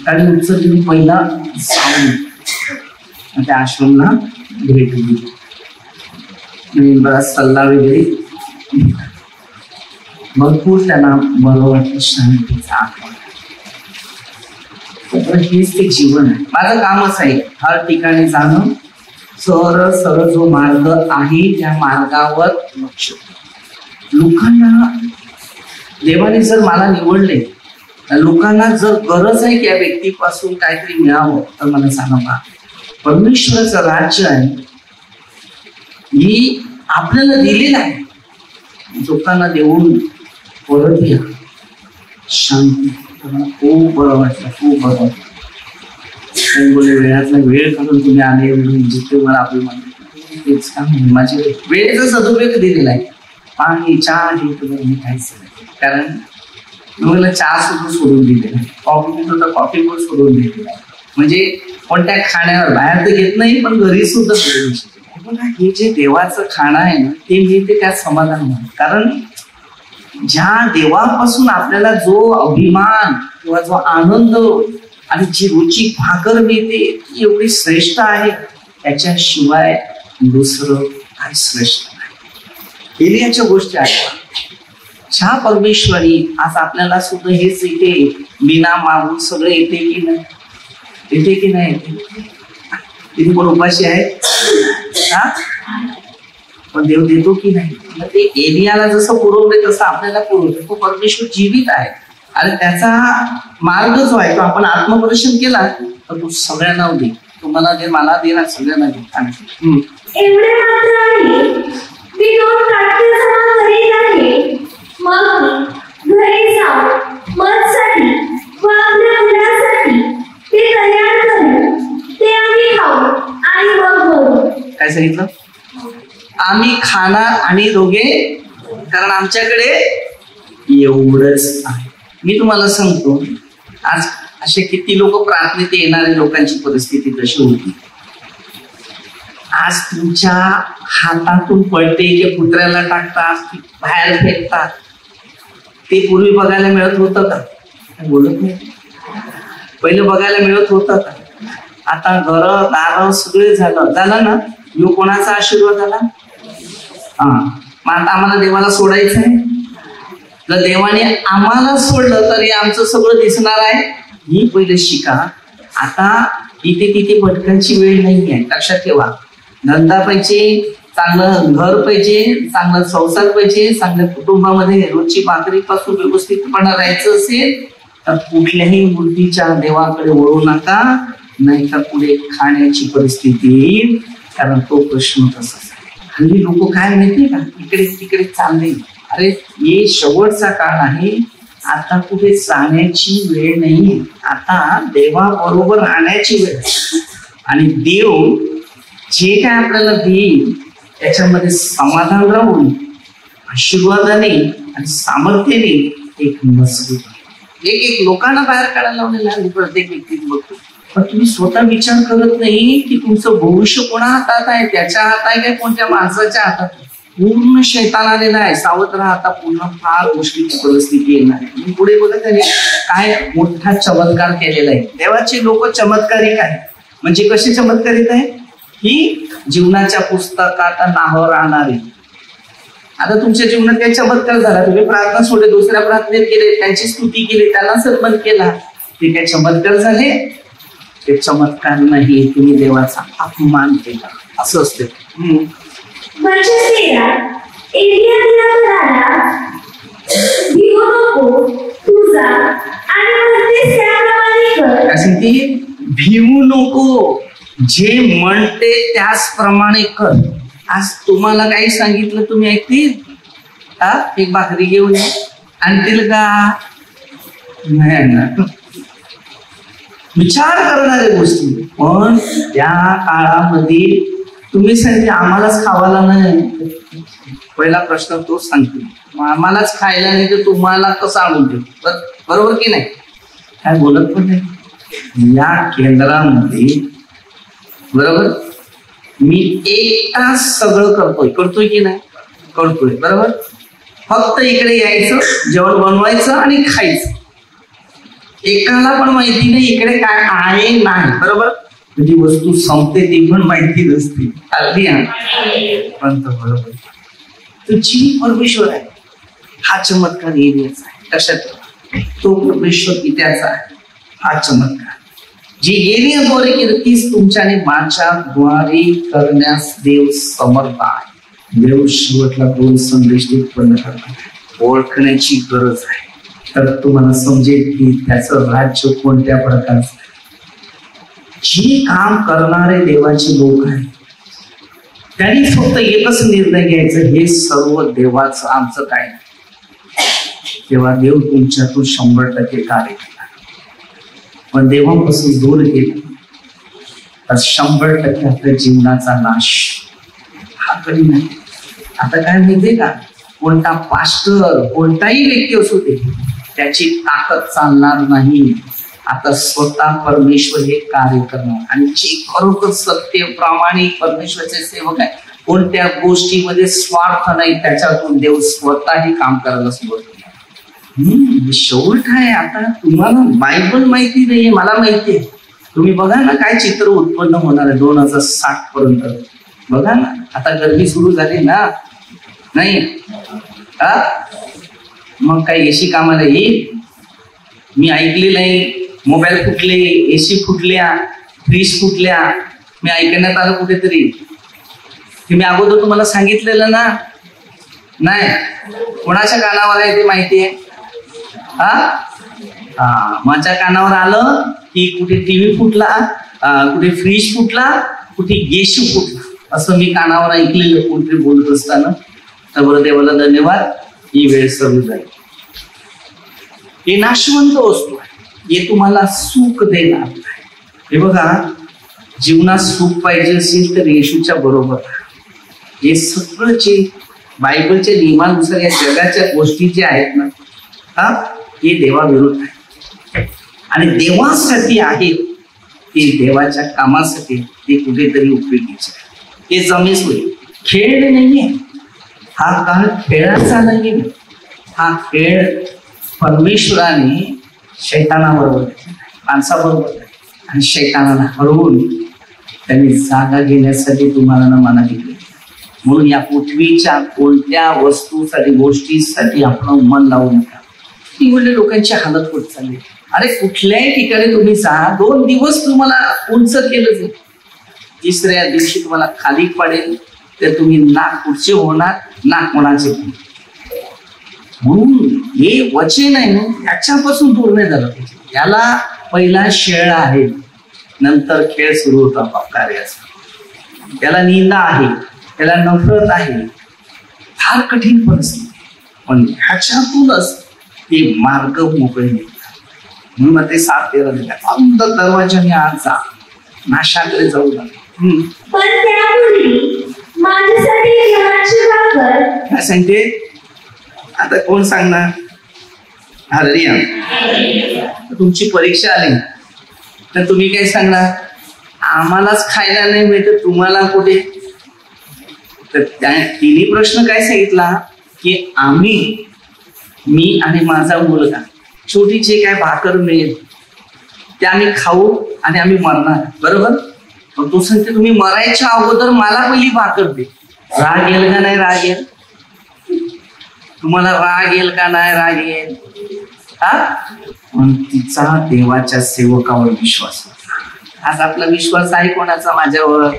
गाडी उचलली, पहिला जाऊन त्या आश्रमला भेट दिली. बराच सल्ला वगैरे भरपूर त्यांना बरं वाटलं, शांतीचा. हेच ते जीवन आहे. माझं कामच आहे हर ठिकाणी जाणं, सरळ सरळ जो मार्ग आहे त्या मार्गावर लक्ष. लोकांना देवाने जर मला निवडले, लोकांना जर गरज आहे की या व्यक्तीपासून काहीतरी मिळावं, तर मला सांगा बा, परमेश्वराचं राज्य आहे ही आपल्याला दिलेलं आहे. लोकांना देऊन परत या शांती. खूप बरं वाटलं, खूप बरं वाटलं. बोले वेळातला वेळ काढून तुम्ही आले जिथे मला अभिमान. तेच काम माझे वेळेचा सदुपयोग दिलेला आहे. पाणी चहा हे तुम्ही मी काहीच नाही, कारण तुम्हाला चहा सुद्धा सोडून दिलेला आहे, कॉफी सुद्धा कॉफी पण सोडून दिलेला आहे. म्हणजे कोणत्या खाण्यावर बाहेर तर घेत नाही, पण घरी सुद्धा सोडून शकतो. हे जे देवाचं खाणं आहे ना, ते मिळते त्यात समाधान नाही. कारण ज्या देवापासून आपल्याला जो अभिमान किंवा जो आनंद आणि जी रुची भाकर मिळते ती एवढी श्रेष्ठ आहे, त्याच्याशिवाय दुसरं काही श्रेष्ठ नाही. एलियाच्या गोष्टी आहेत ह्या परमेश्वरी आज आपल्याला सुद्धा हेच येते, बिना मागून सगळं येते की नाही, येते की नाही येते. तिथे कोण उपाशी आहे हा, पण देव देतो की नाही. ते एलियाला जसं पुरवलंय तसं आपल्याला पुरवतो. तो परमेश्वर जीवित आहे आणि त्याचा मार्ग जो आहे तो आपण आत्मपरीक्षण केला तर तो सगळ्यांना दे. तुम्हाला दे, मला दे ना, सगळ्यांना दे. एवढे मात्र आहे मी 2 काटके जमा करीत आहे, मग घरी जाऊ मजसाठी व आपल्या मुलासाठी ते तयार करू, ते आम्ही खाऊ आणि मग बोलू. काय सांगितलं? आम्ही खाणार आणि दोघे, कारण आमच्याकडे एवढंच आहे. मी तुम्हाला सांगतो, आज असे किती लोक प्रार्थनेत येणारे लोकांची परिस्थिती कशी होती. आज तुमच्या हातातून पडते की कुत्र्याला टाकतात की बाहेर फेकतात, ते पूर्वी बघायला मिळत होतं का? बोलत नाही. पहिलं बघायला मिळत होतं का? आता घर दार सगळे झालं ना. यो कोणाचा आशीर्वाद आला? हा, मग आता आम्हाला देवाला सोडायचं आहे. जर देवाने आम्हाला सोडलं तरी आमचं सगळं दिसणार आहे. ही पहिले शिका. आता इथे तिथे भटकांची वेळ नाही आहे, लक्षात ठेवा. धंदा पाहिजे, चांगलं घर पाहिजे, चांगलं संसार पाहिजे, चांगल्या कुटुंबामध्ये रोजची भाकरीपासून व्यवस्थितपणा राहायचं असेल तर कुठल्याही मूर्तीच्या देवाकडे वळू नका, नाही तर पुढे खाण्याची परिस्थिती येईल. कारण तो प्रश्न तसाच आहे. हल्ली लोक काय माहितीये का, इकडे तिकडे चालले. अरे हे शेवटचा काळ आहे, आता कुठे जाण्याची वेळ नाही, आता देवाबरोबर राहण्याची वेळ. आणि देव जे काय आपल्याला देईल त्याच्यामध्ये समाधान राहून आशीर्वादाने आणि सामर्थ्याने एक मजबूत एक लोकांना बाहेर काढायला लावलेला आहे. प्रत्येक व्यक्तीत बघतो, पण तुम्ही स्वतः विचार करत नाही की तुमचं भविष्य कोणा हातात आहे, त्याच्या हातात आहे काय कोणत्या माणसाच्या हातात. पूर्ण शैतान आलेला आहे. सावध राहा, आता पुन्हा फार मुश्किलची परिस्थिती येणार आहे. मी पुढे बघत आहे काय मोठा चमत्कार केलेला आहे. देवाचे लोक चमत्कारिक आहे. म्हणजे कसे चमत्कारिक आहे की जीवनाच्या पुस्तकात नाव राहणारे. आता तुमच्या जीवनात काही चमत्कार झाला, तुम्ही प्रार्थना सोडले, दुसऱ्या प्रार्थनेत गेले, त्यांची स्तुती केली, त्यांना सन्मान केला, ते काय चमत्कार झाले? ते चमत्कार नाही, तुम्ही देवाचा अपमान केला असं असते. भिवू नको, जे म्हणते त्याचप्रमाणे कर. आज तुम्हाला काही सांगितलं तुम्ही ऐकतील? एक भाकरी घेऊन आणतील का? नाही ना. विचार करणाऱ्या गोष्टी. पण त्या काळामध्ये तुम्ही सांगते आम्हालाच खावायला नाही, पहिला प्रश्न तोच सांगते, आम्हालाच खायला नाही तर तुम्हाला कसं आणून देऊ? बरोबर की नाही? काय बोलत पण नाही. या केंद्रामध्ये बरोबर मी एकटाच सगळं करतोय की नाही? करतोय बरोबर. फक्त इकडे यायचं, जेवण बनवायचं आणि खायचं. एकाला पण माहिती नाही इकडे काय आहे नाही, बरोबर. म्हणजे वस्तू संपते ती पण माहिती नसते. अगदी पण बरोबर तुझी परमेश्वर आहे. हा चमत्कार एरियाचा आहे, लक्षात तो परमेश्वर कित्याचा आहे हा चमत्कार. जी येण्याद्वारे केली तीच तुमच्या आणि माझ्याद्वारे करण्यास देव समर्थ आहे. देव शेवटला 2 संदेश उत्पन्न करतात. ओळखण्याची गरज आहे, तर तुम्हाला समजेल की त्याचं राज्य कोणत्या प्रकारचं. जे काम करणारे देवाचे लोक आहेत त्यांनी फक्त एकच निर्णय घ्यायचा, हे सर्व देवाचं, आमचं काय. तेव्हा देव तुमच्यातून 100% कार्य करणार. पण देवापासून दूर गेला तर 100% आपल्या जीवनाचा नाश हा कधी नाही. आता काय माहितीये का, कोणता पास्टर कोणताही व्यक्ती असू दे, त्याची ताकद चालणार नाही. आता स्वतः परमेश्वर हे कार्य करणार. आणि जे खरोखर सत्य प्रामाणिक परमेश्वराचे सेवक आहे, कोणत्या गोष्टीमध्ये स्वार्थ नाही, त्याच्यातून देव स्वतः हे काम करायला सुरुवात करणार. शेवट आहे. आता तुम्हाला बायबल माहिती नाहीये, मला माहिती आहे. तुम्ही बघा ना काय चित्र उत्पन्न होणार आहे 2060 पर्यंत. बघा ना, आता गर्मी सुरू झाली ना, नाही मग काही एसी कामाला येईल. मी ऐकलेलं आहे मोबाईल फुटले, एसी फुटल्या, फ्रीज फुटल्या. मी ऐकण्यात आलं कुठेतरी की मी अगोदर तुम्हाला सांगितलेलं ना, नाही कोणाच्या कानावर आहे ते माहिती आहे. माझ्या कानावर आलं की कुठे टीव्ही फुटला, कुठे फ्रीज फुटला, कुठे गेशी फुटला, असं मी कानावर ऐकलेलं कोणतरी बोलत असताना. तर बरं देवाला धन्यवाद, ही वेळ सुरू झाली. हे नाशवंत वस्तू आहे, हे तुम्हाला सुख देणार. हे बघा, जीवनात सुख पाहिजे असेल तर येशूच्या बरोबर. हे सगळं जे बायबलच्या नियमानुसार या जगाच्या गोष्टी ज्या आहेत ना, हे देवाविरुद्ध आहे. आणि देवासाठी आहेत, ते देवाच्या कामासाठी ते कुठेतरी उपयोगीचे आहे. ते जमेच होईल. खेळ नाहीये हा, काळ खेळाचा नाहीये. हा खेळ परमेश्वराने शैतानाबरोबर, माणसाबरोबर, आणि शैतानाला हरवून त्यांनी जागा घेण्यासाठी तुम्हाला ना मना दिली. म्हणून या पृथ्वीच्या कोणत्या वस्तूसाठी, गोष्टीसाठी आपण मन लावू नका. ती म्हणजे लोकांची हालत होत चालली. अरे कुठल्याही ठिकाणी तुम्ही जा, 2 दिवस तुम्हाला उंच केलं जाईल, 3ऱ्या दिवशी तुम्हाला खाली पडेल, तर तुम्ही ना पुढचे होणार ना कोणाचे. म्हणून हे वचन आहे ना, त्याच्यापासून दूर नाही झालं पाहिजे. याला पहिला शेळ आहे, नंतर खेळ सुरू होता कार्याचा. त्याला निंदा आहे, त्याला नफरत आहे, फार कठीण परिस्थिती. पण ह्याच्यातूनच ते मार्ग मोकळे निघतात. म्हणून ते 7:13 लिहितात, बंद दरवाजाने आत जा, नाशाकडे जाऊ नका. पण त्यापूर्वी माझ्यासाठी जेवणाची भाकर. काय सांगते आता, कोण सांगणार? हालेलुया. तुमची परीक्षा आली तर तुम्ही काय सांगणार? आम्हालाच खायला नाही मिळत, तुम्हाला कुठे? तर त्या तिन्ही प्रश्न काय सांगितला की आम्ही, मी आणि माझा मुलगा, छोटी जे काय भाकर मिळेल ते आम्ही खाऊ आणि आम्ही मरणार, बरोबर? पण तो सांगते तुम्ही मरायच्या अगोदर मला पहिली भाकर दे. राग येईल का नाही? राग येईल. तुम्हाला राग येईल का नाही? राग येईल. पण तिचा देवाच्या सेवकावर विश्वास होता. आज आपला विश्वास आहे कोणाचा? माझ्यावर.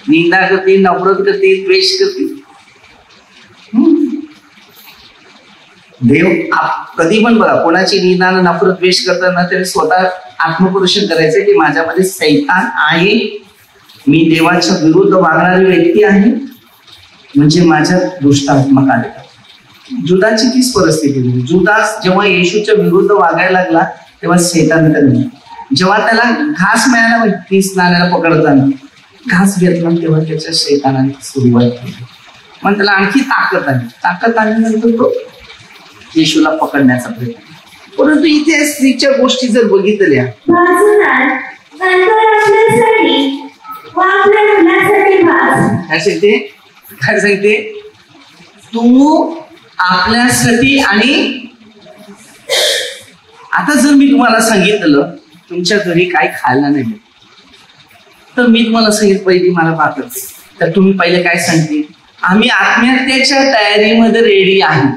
निंदा करते, नफरत करते, द्वेष करते. देव कधी पण बघा, कोणाची निंदा नफरत द्वेष करताना तरी स्वतः आत्मपरीक्षण करायचं की माझ्यामध्ये सैतान आहे, मी देवाच्या विरुद्ध वागणारी व्यक्ती आहे, म्हणजे माझ्या दुष्ट आत्मा कार्य करतो. जुदाची तीच परिस्थिती होती. जुदास जेव्हा येशूच्या विरुद्ध वागायला लागला तेव्हा सैतान त्याला, जेव्हा त्याला घास मिळाला, 30 नाण्याला पकडताना घास घेतला, तेव्हा त्याच्या सैतानाने सुरुवात केली. मग त्याला आणखी ताकद आली. ताकद आल्यानंतर तो येशूला पकडण्याचा प्रयत्न. परंतु इथे स्त्रीच्या गोष्टी जर बघितल्या, काय सांगते? काय सांगते? तू आपल्यासाठी. आणि आता जर मी तुम्हाला सांगितलं तुमच्या घरी काय खायला नाही तर मी तुम्हाला सांगितलं पहिली मला भाकर, तर तुम्ही पहिले काय सांगते? आम्ही आत्महत्येच्या तयारीमध्ये रेडी आहे,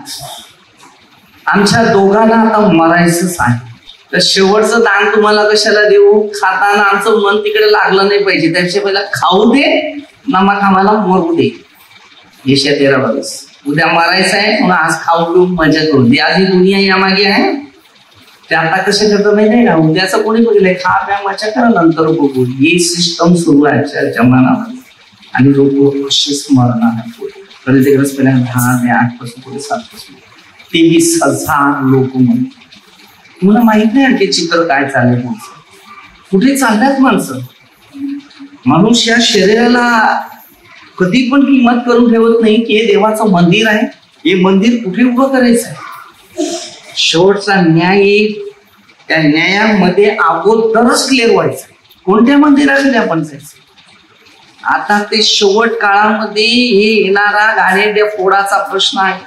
आमच्या दोघांना आता मरायचंच आहे. तर शेवटचं दान तुम्हाला कशाला देऊ? खाताना आमचं मन तिकडे लागलं नाही पाहिजे, त्यापेक्षा पहिला खाऊ दे, नमक आम्हाला मरू दे. येशया 13:22. उद्या मारायचं आहे म्हणून आज खाऊ पिऊन मजा करू दे. आज ही दुनिया यामागे आहे. ते आता कसं करतं माहिती आहे का? उद्याचं कोणी बघितलंय? खा प्या मजा करा नंतर बघू. ही सिस्टम सुरू आहे जमानामध्ये आणि लोक कशीच मरणार आहे. तरी ते गरज पहिल्या 10 ते 8 पासून पुढे 7 पासून 23,000 लोक म्हणून. तुम्हाला माहित नाही आणखी चित्र काय चाललंय? कुठे चालल्यात माणसं? मनुष्य शरीराला कधी पण किंमत करून ठेवत नाही की हे देवाचं मंदिर आहे, हे मंदिर कुठे उभं करायचं आहे. शेवटचा न्याय येईल, त्या न्यायामध्ये अगोदरच क्लिअर व्हायचं कोणत्या मंदिराकडे आपण जायचं. आता ते शेवट काळामध्ये हे येणारा गाण्याड्या फोडाचा प्रश्न आहे.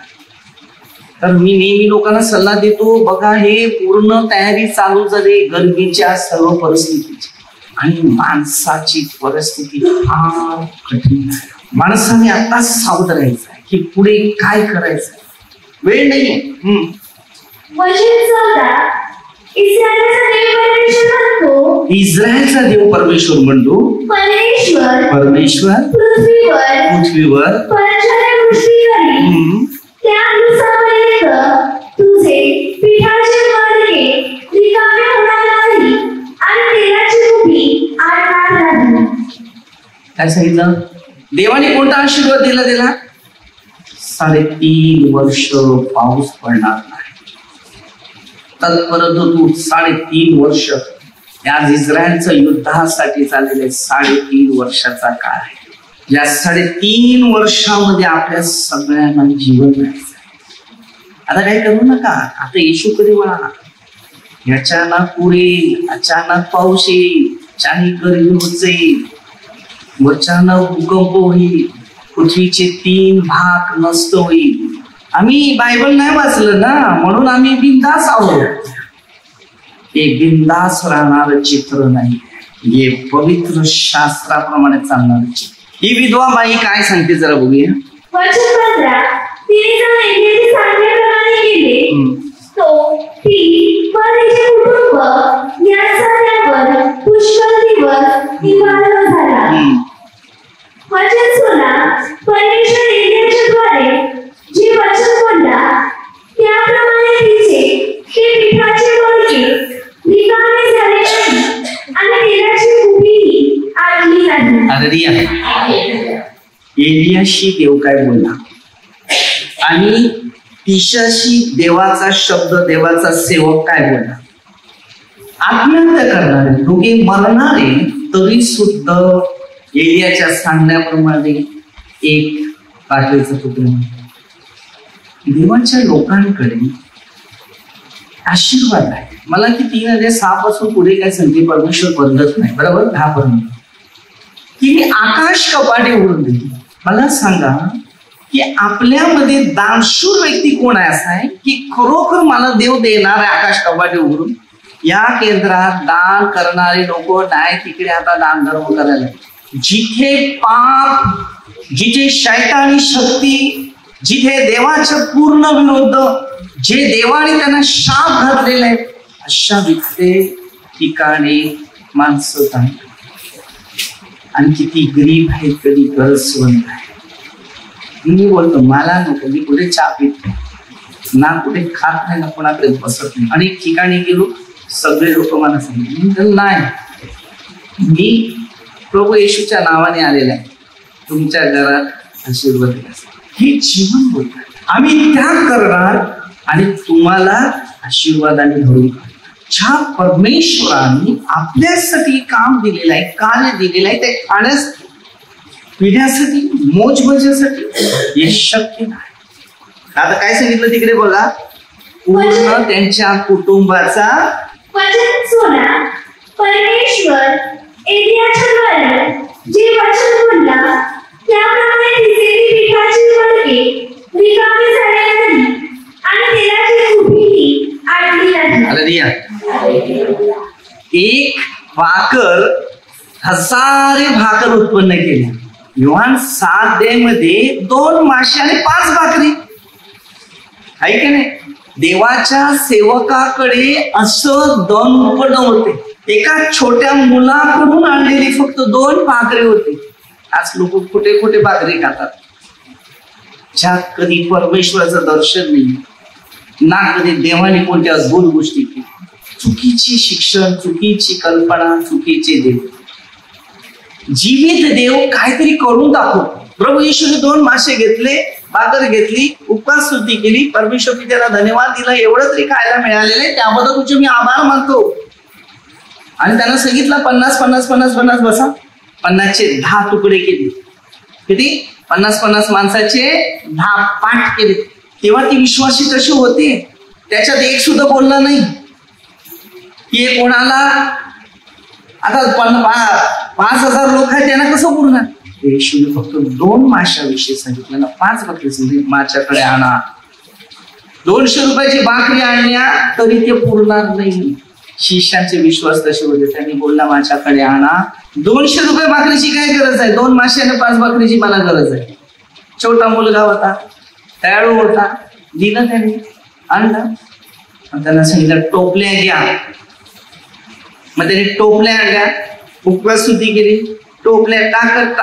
तर मी नेहमी लोकांना सल्ला देतो, बघा हे पूर्ण तयारी चालू झाली गर्दीच्या सर्व परिस्थितीची आणि माणसाची परिस्थिती फार कठीण आहे. माणसाने आताच सावध राहायचं आहे की पुढे काय करायचं. वेळ नाहीये. इस्रायलचा देव परमेश्वर म्हणतो. परमेश्वर पृथ्वीवर तुझे पिठाचे मडके रिकामे होणार नाही आणि तेलाची कुपी आडणार नाही. काय सांगितलं? देवाने कोणता आशीर्वाद दिला? 3.5 वर्ष पाऊस पडणार नाही. तत्परंतु तू 3.5 वर्ष, आज इस्रायलचं युद्धासाठी चाललेले 3.5 वर्षाचा काळ आहे. या 3.5 वर्षामध्ये आपल्या सगळ्यांना जीवन राहायचं. आता काय करू नका, आता येशूकडे वळा. अचानक पुढे अचानक पाऊस येईल, अचानक गरमी होत जाईल, अचानक भूकंप होईल, पृथ्वीचे 3 भाग नष्ट होईल. आम्ही बायबल नाही वाचलं ना, म्हणून आम्ही बिंदास आहोत. हे बिंदास राहणार चित्र नाही, हे पवित्र शास्त्राप्रमाणे चालणार चित्र. ही विधवा बाई काय सांगते जरा बघूया. तिने जर नेहमी सांगितल्याप्रमाणे केले तो ती व तिचे कुटुंब या सगळ्यावर पुष्कळ दिवस निवारा झाला. वचन सुना, परमेश्वर एलियाच्याद्वारे जे वचन बोलला त्याप्रमाणे तिचे ते पिठाचे मडके रिकामे झाले नाही आणि तेलाची कुपीही आडली नाही. हालेलुया. एलियाशी देव काय बोलला आणि तिच्याशी देवाचा शब्द, देवाचा सेवक काय बोलला. आत्महत्या करणारे, दोघे मरणारे, तरी सुद्धा एलियाच्या सांगण्याप्रमाणे एक पाठवायचं तुकडा. देवाच्या लोकांकडे आशीर्वाद आहे. मला की 3,6 पासून पुढे काय सांगते, परमेश्वर बदलत नाही. बरोबर 10 पर्यंत की मी आकाश कपाटे उघडून देईल. मला सांगा की आपल्यामध्ये दानशूर व्यक्ती कोण आहे असा आहे की खरोखर मला देव देणार आहे आकाश कपाटे उघडून. या केंद्रात दान करणारे लोक नाही तिकडे आता दान धर्म करायला. जिथे पाप, जिथे शैतानी शक्ती, जिथे देवाच्या पूर्ण विरुद्ध, जे देवाने त्यांना शाप घातलेले आहे, अशा ठिकाणी माणसं दान. आणि किती गरीब आहे, कधी गरजवंत आहे. मी बोलतो मला नको, मी कुठे चहा पित ना, कुठे खात नाही ना, कोणाकडे बसत नाही. अनेक ठिकाणी गेलो, सगळे लोक मला सांगितले नाही, मी प्रभू येशूच्या नावाने आलेला आहे, तुमच्या घरात आशीर्वाद. हे जीवन बोलतात. आम्ही त्याग करणार आणि तुम्हाला आशीर्वादाने भरून काढणार. ज्या परमेश्वराने आपल्यासाठी काम दिलेलं आहे, कार्य दिलेलं आहे, ते खाण्यास पिण्यासाठी, मोज मजेसाठी, हे शक्य नाही. आता काय सांगितलं तिकडे बघा, पूर्ण त्यांच्या कुटुंबाचा वचन सुना. परमेश्वर एलियाच्याद्वारे जे वचन बोलला त्याप्रमाणे तिचे पिठाचे मडके रिकामे झाले नाही आणि तेलाची कुपीही आडली नाही. हालेलुया. एक भाकर हजारे भाकर उत्पन्न केल्या. योहान 7 मध्ये 2 मासे आणि 5 भाकरी आहे की नाही. देवाच्या सेवकाकडे असं दणपण होते. एका छोट्या मुलाकडून आणलेली फक्त 2 भाकरी होती. आज लोक कुठे कुठे भाकरी खातात, ज्यात कधी परमेश्वराचं दर्शन नाही ना, कधी देवाने कोणत्या अद्भुत गोष्टी केली. चुकीचे शिक्षण, चुकीची कल्पना, चुकीचे देव. जीवित देव काहीतरी करून दाखवतो. प्रभू येशूने 2 मासे घेतले, भाकर घेतली, उपकार स्तुती केली, परमेश्वर त्याला धन्यवाद दिला, एवढं तरी खायला मिळालेलं आहे, त्याबद्दल तुझे मी आभार मानतो. आणि त्यांना सांगितलं 50 बसा. 50चे 10 तुकडे केले. किती? 50 माणसाचे 10 पाठ केले. तेव्हा ती विश्वासी कशी होते, त्याच्यात एक सुद्धा बोलला नाही की कोणाला आता 5,000 लोक आहेत त्यांना कसं पुरणार. येशूने फक्त 2 माशाविषयी सांगितलं ना, 5 भाकरी माझ्याकडे आणा. 200 रुपयाची भाकरी आणल्या तरी ते पुरणार नाही. शिष्यांचे विश्वास तसे होते. त्यांनी बोलला माझ्याकडे आणा. 200 रुपये भाकरीची काय गरज आहे, 2 मासे आणि 5 भाकरीची मला गरज आहे. छोटा मुलगा होता, तयाळू होता, दिलं त्याने, आणलं. त्यांना सांगितलं टोपल्या घ्या. मग त्याने टोपल्या आणल्या, उपकार स्तुती केली, टोपल्या टाकत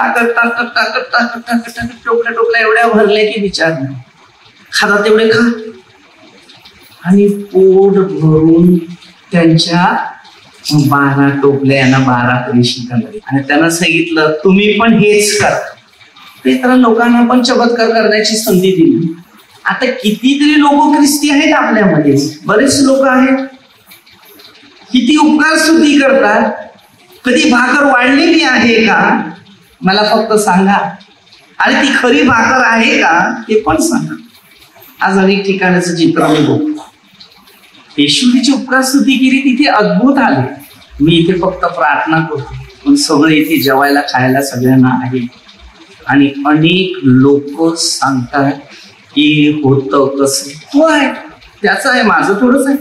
टोपल्या एवढ्या भरल्या की विचार नाही. खाता तेवढे खा. आणि पोट भरून त्यांच्या 12 टोपल्या यांना 12 तरी शिकवले. आणि त्यांना सांगितलं तुम्ही पण हेच करा. ते तर लोकांना पण चमत्कार करण्याची संधी दिली. आता कितीतरी लोक ख्रिस्ती आहेत आपल्यामध्ये, बरेच लोक आहेत, किती उपकार स्तुती करतात. कधी भाकर वाढलेली आहे का मला फक्त सांगा, आणि ती खरी भाकर आहे का ते पण सांगा. आज अनेक ठिकाणाचं चित्र मी बघतो. येशूची उपकार स्तुती केली, तिथे अद्भुत आले. मी इथे फक्त प्रार्थना करतो, पण सगळं इथे जेवायला खायला सगळ्यांना आहे. आणि अनेक लोक सांगतात की होतं कसं, तो आहे त्याचं आहे, माझं थोडंच आहे.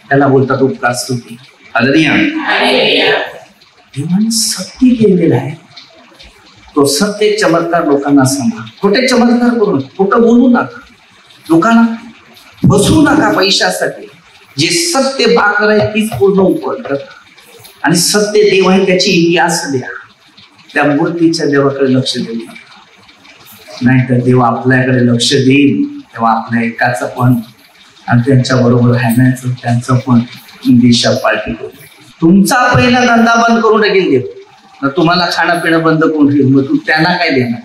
त्याला बोलतात उपकार स्तुती. हालेलुया. देवाने सत्य केलेलं आहे, तो सत्य चमत्कार लोकांना सांगा. खोटे चमत्कार करू नका, खोटं बोलू नका, लोकांना बसवू नका पैशासाठी. जे सत्य भाकर आहे तीच पूर्ण उपयोग करा. आणि सत्य देव आहे त्याची इतिहास द्या. त्या मूर्तीच्या देवाकडे लक्ष देऊ नका, नाहीतर देव आपल्याकडे लक्ष देईल. तेव्हा आपल्या एकाचं पण आणि त्यांच्या बरोबर राहण्याचं त्यांचं पण दिशा पालटी करू. तुमचा पहिला धंदा बंद करून टाकेल देव, तर तुम्हाला खाणं पिणं बंद करून ठेवू. मग तू त्यांना काय देणार.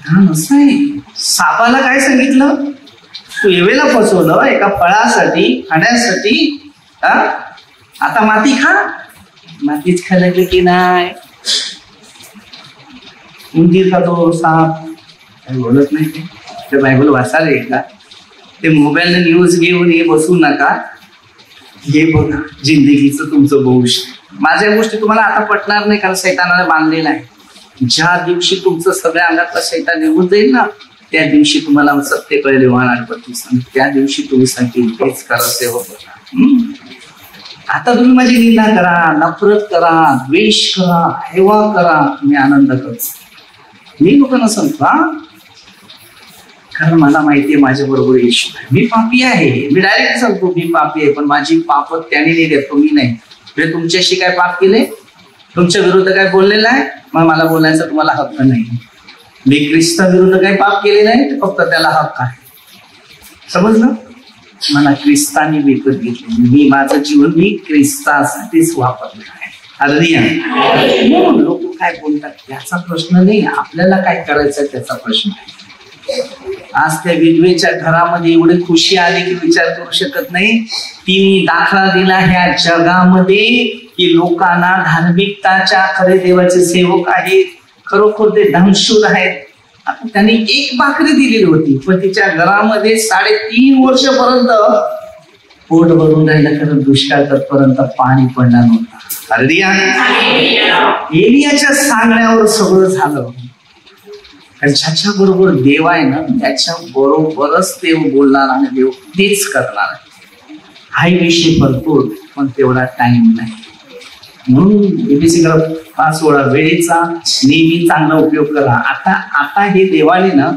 हा नसं आहे. सापाला काय सांगितलं, तू एवेला फसवलं एका फळासाठी खाण्यासाठी. आता माती खा. मातीच खायला लागलं की नाही. उंदीर खातो, साप काही बोलत नाही. ते बायबल वाचायला एकदा ते मोबाईलने न्यूज घेऊन हे बसू नका. हे बघा जिंदगीचं तुमचं भविष्य. माझ्या गोष्टी तुम्हाला आता पटणार नाही, कारण सैतानाला बांधलेला आहे. ज्या दिवशी तुमचं सगळ्या अंगातला सैतान निघून जाईल ना, त्या दिवशी तुम्हाला सत्य कळले वाहणार पडतील. त्या दिवशी तुम्ही सांगतील हेच करा सेवक. आता तुम्ही माझी निंदा करा, नफरत करा, द्वेष करा, हेवा करा, तुम्ही आनंद करता. मी लोकांना सांगतो कारण मला माहितीये माझ्या बरोबर येशू आहे. मी पापी आहे. मी डायरेक्ट सांगतो मी पापी आहे, पण माझी पाप त्याने नाही देत, तुम्ही नाही. म्हणजे तुमच्याशी काय पाप केले, तुमच्या विरुद्ध काय बोललेलं आहे, मग मला बोलायचा तुम्हाला हक्क नाही. मी ख्रिस्ता विरुद्ध काही पाप केले नाही, फक्त त्याला हक्क आहे. समजलं. मला ख्रिस्तानी विकत घेतले. मी माझं जीवन मी ख्रिस्तासाठीच वापरलं आहे. हालेलुया. लोक काय बोलतात याचा प्रश्न नाही, आपल्याला काय करायचं त्याचा प्रश्न आहे. आज त्या विधवेच्या घरामध्ये एवढी खुशी आली की विचार करू शकत नाही. तिने दाखला दिला ह्या जगामध्ये की लोकांना धार्मिकताच्या खरे देवाचे सेवक आहेत, खरोखर ते दानशूर आहेत. आता त्यांनी 1 भाकरी दिलेली होती, पण तिच्या घरामध्ये 3.5 वर्षपर्यंत पोट भरून राहिलं, कारण दुष्काळ तत्पर्यंत पाणी पडणार नव्हतं. हालेलुया. एलियाच्या सांगण्यावर सगळं झालं. ज्याच्या बरोबर देव आहे ना, त्याच्या बरोबरच देव बोलणार आणि देव तेच करणार. हाही विषय भरपूर, पण तेवढा टाइम नाही. म्हणून एबीसी 5 वेळा वेळेचा नेहमी चांगला उपयोग करा. आता हे देवाने ना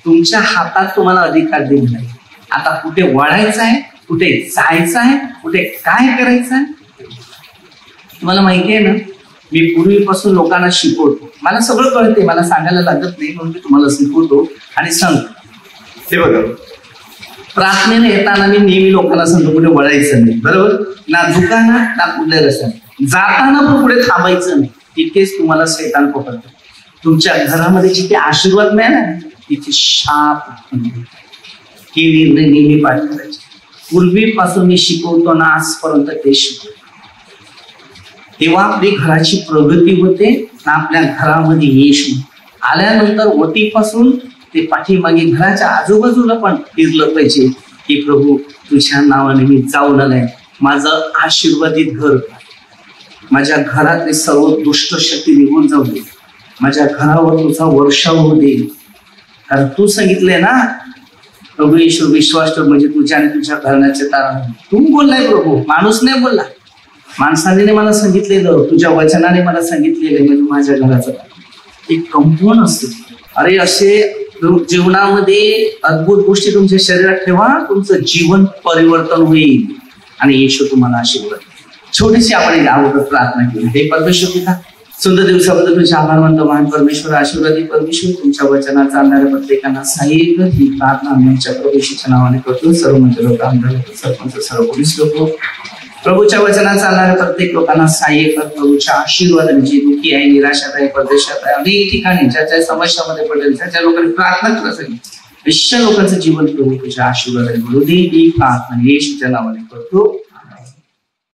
तुमच्या हातात तुम्हाला अधिकार दिला नाही. आता कुठे वळायचं आहे, कुठे जायचं आहे, कुठे काय करायचं आहे. तुम्हाला माहिती आहे ना, मी पूर्वीपासून लोकांना शिकवतो. मला सगळं कळते, मला सांगायला लागत नाही, म्हणून मी तुम्हाला शिकवतो आणि सांगतो. ते बघा, प्रार्थनेने येताना मी नेहमी लोकांना सांगतो कुठे वळायचं नाही, बरोबर ना, दुकानात ना कुठल्या रस्त्यात जाताना पण पुढे थांबायचं नाही. तिथेच तुम्हाला शैतान पकडतो. तुमच्या घरामध्ये जिथे आशीर्वाद मिळाला तिथे शाप. हे निर्णय नेहमी पाठ करायचे. पूर्वीपासून मी शिकवतो ना, आजपर्यंत ते शिकवतो. तेव्हा आपली घराची प्रगती होते ना, आपल्या घरामध्ये यश आल्यानंतर वटीपासून ते पाठीमागे घराच्या आजूबाजूला पण फिरलं पाहिजे की प्रभू तुझ्या नावाने मी जाऊन आलाय, माझं आशीर्वादित घर, माझ्या घरातले सर्व दुष्ट शक्ती निघून जाऊ दे, माझ्या घरावर तुझा वर्षाव होऊ दे. कारण तू सांगितलंय ना, प्रभू ईश्वर विश्वास ठेव म्हणजे तुझ्या आणि तुझ्या घराण्याचे तारण. तू बोललाय प्रभू, माणूस नाही बोलला. माणसाने मला सांगितलेलं, तुझ्या वचनाने मला सांगितलेलं, म्हणजे माझ्या घराचं एक कंपाऊंड असते. अरे असे जीवनामध्ये अद्भुत गोष्टी तुमच्या शरीरात ठेवा, तुमचं जीवन परिवर्तन होईल आणि येशू तुम्हाला आशीर्वाद. छोटीशी आपण एक अगोदर प्रार्थना केली. हे परमेश्वर पिता, सुंदर दिवसाबद्दल तुझे आभार मानतो. महान परमेश्वर, आशीर्वादी परमेश्वर, तुमच्या वचनात चालणाऱ्या प्रत्येकांना सहाय्य कर. ही प्रार्थना आमच्या प्रभूच्या नावाने करतो. सर्व मंदिर लोक, आमदार लोक, सरपंच, सर्व पोलीस लोक, प्रभूच्या वचनात चालणाऱ्या प्रत्येक लोकांना सहाय्य कर. प्रभूच्या आशीर्वादाने, जे दुःखी आहे, निराशात आहे, परदेशात आहे, अनेक ठिकाणी ज्या समस्यामध्ये पडेल, ज्या लोकांनी प्रार्थना करत असेल, अशा लोकांचं जीवन प्रभू तुझ्या आशीर्वादाने मिळू दे. ही प्रार्थना येशूच्या नावाने करतो.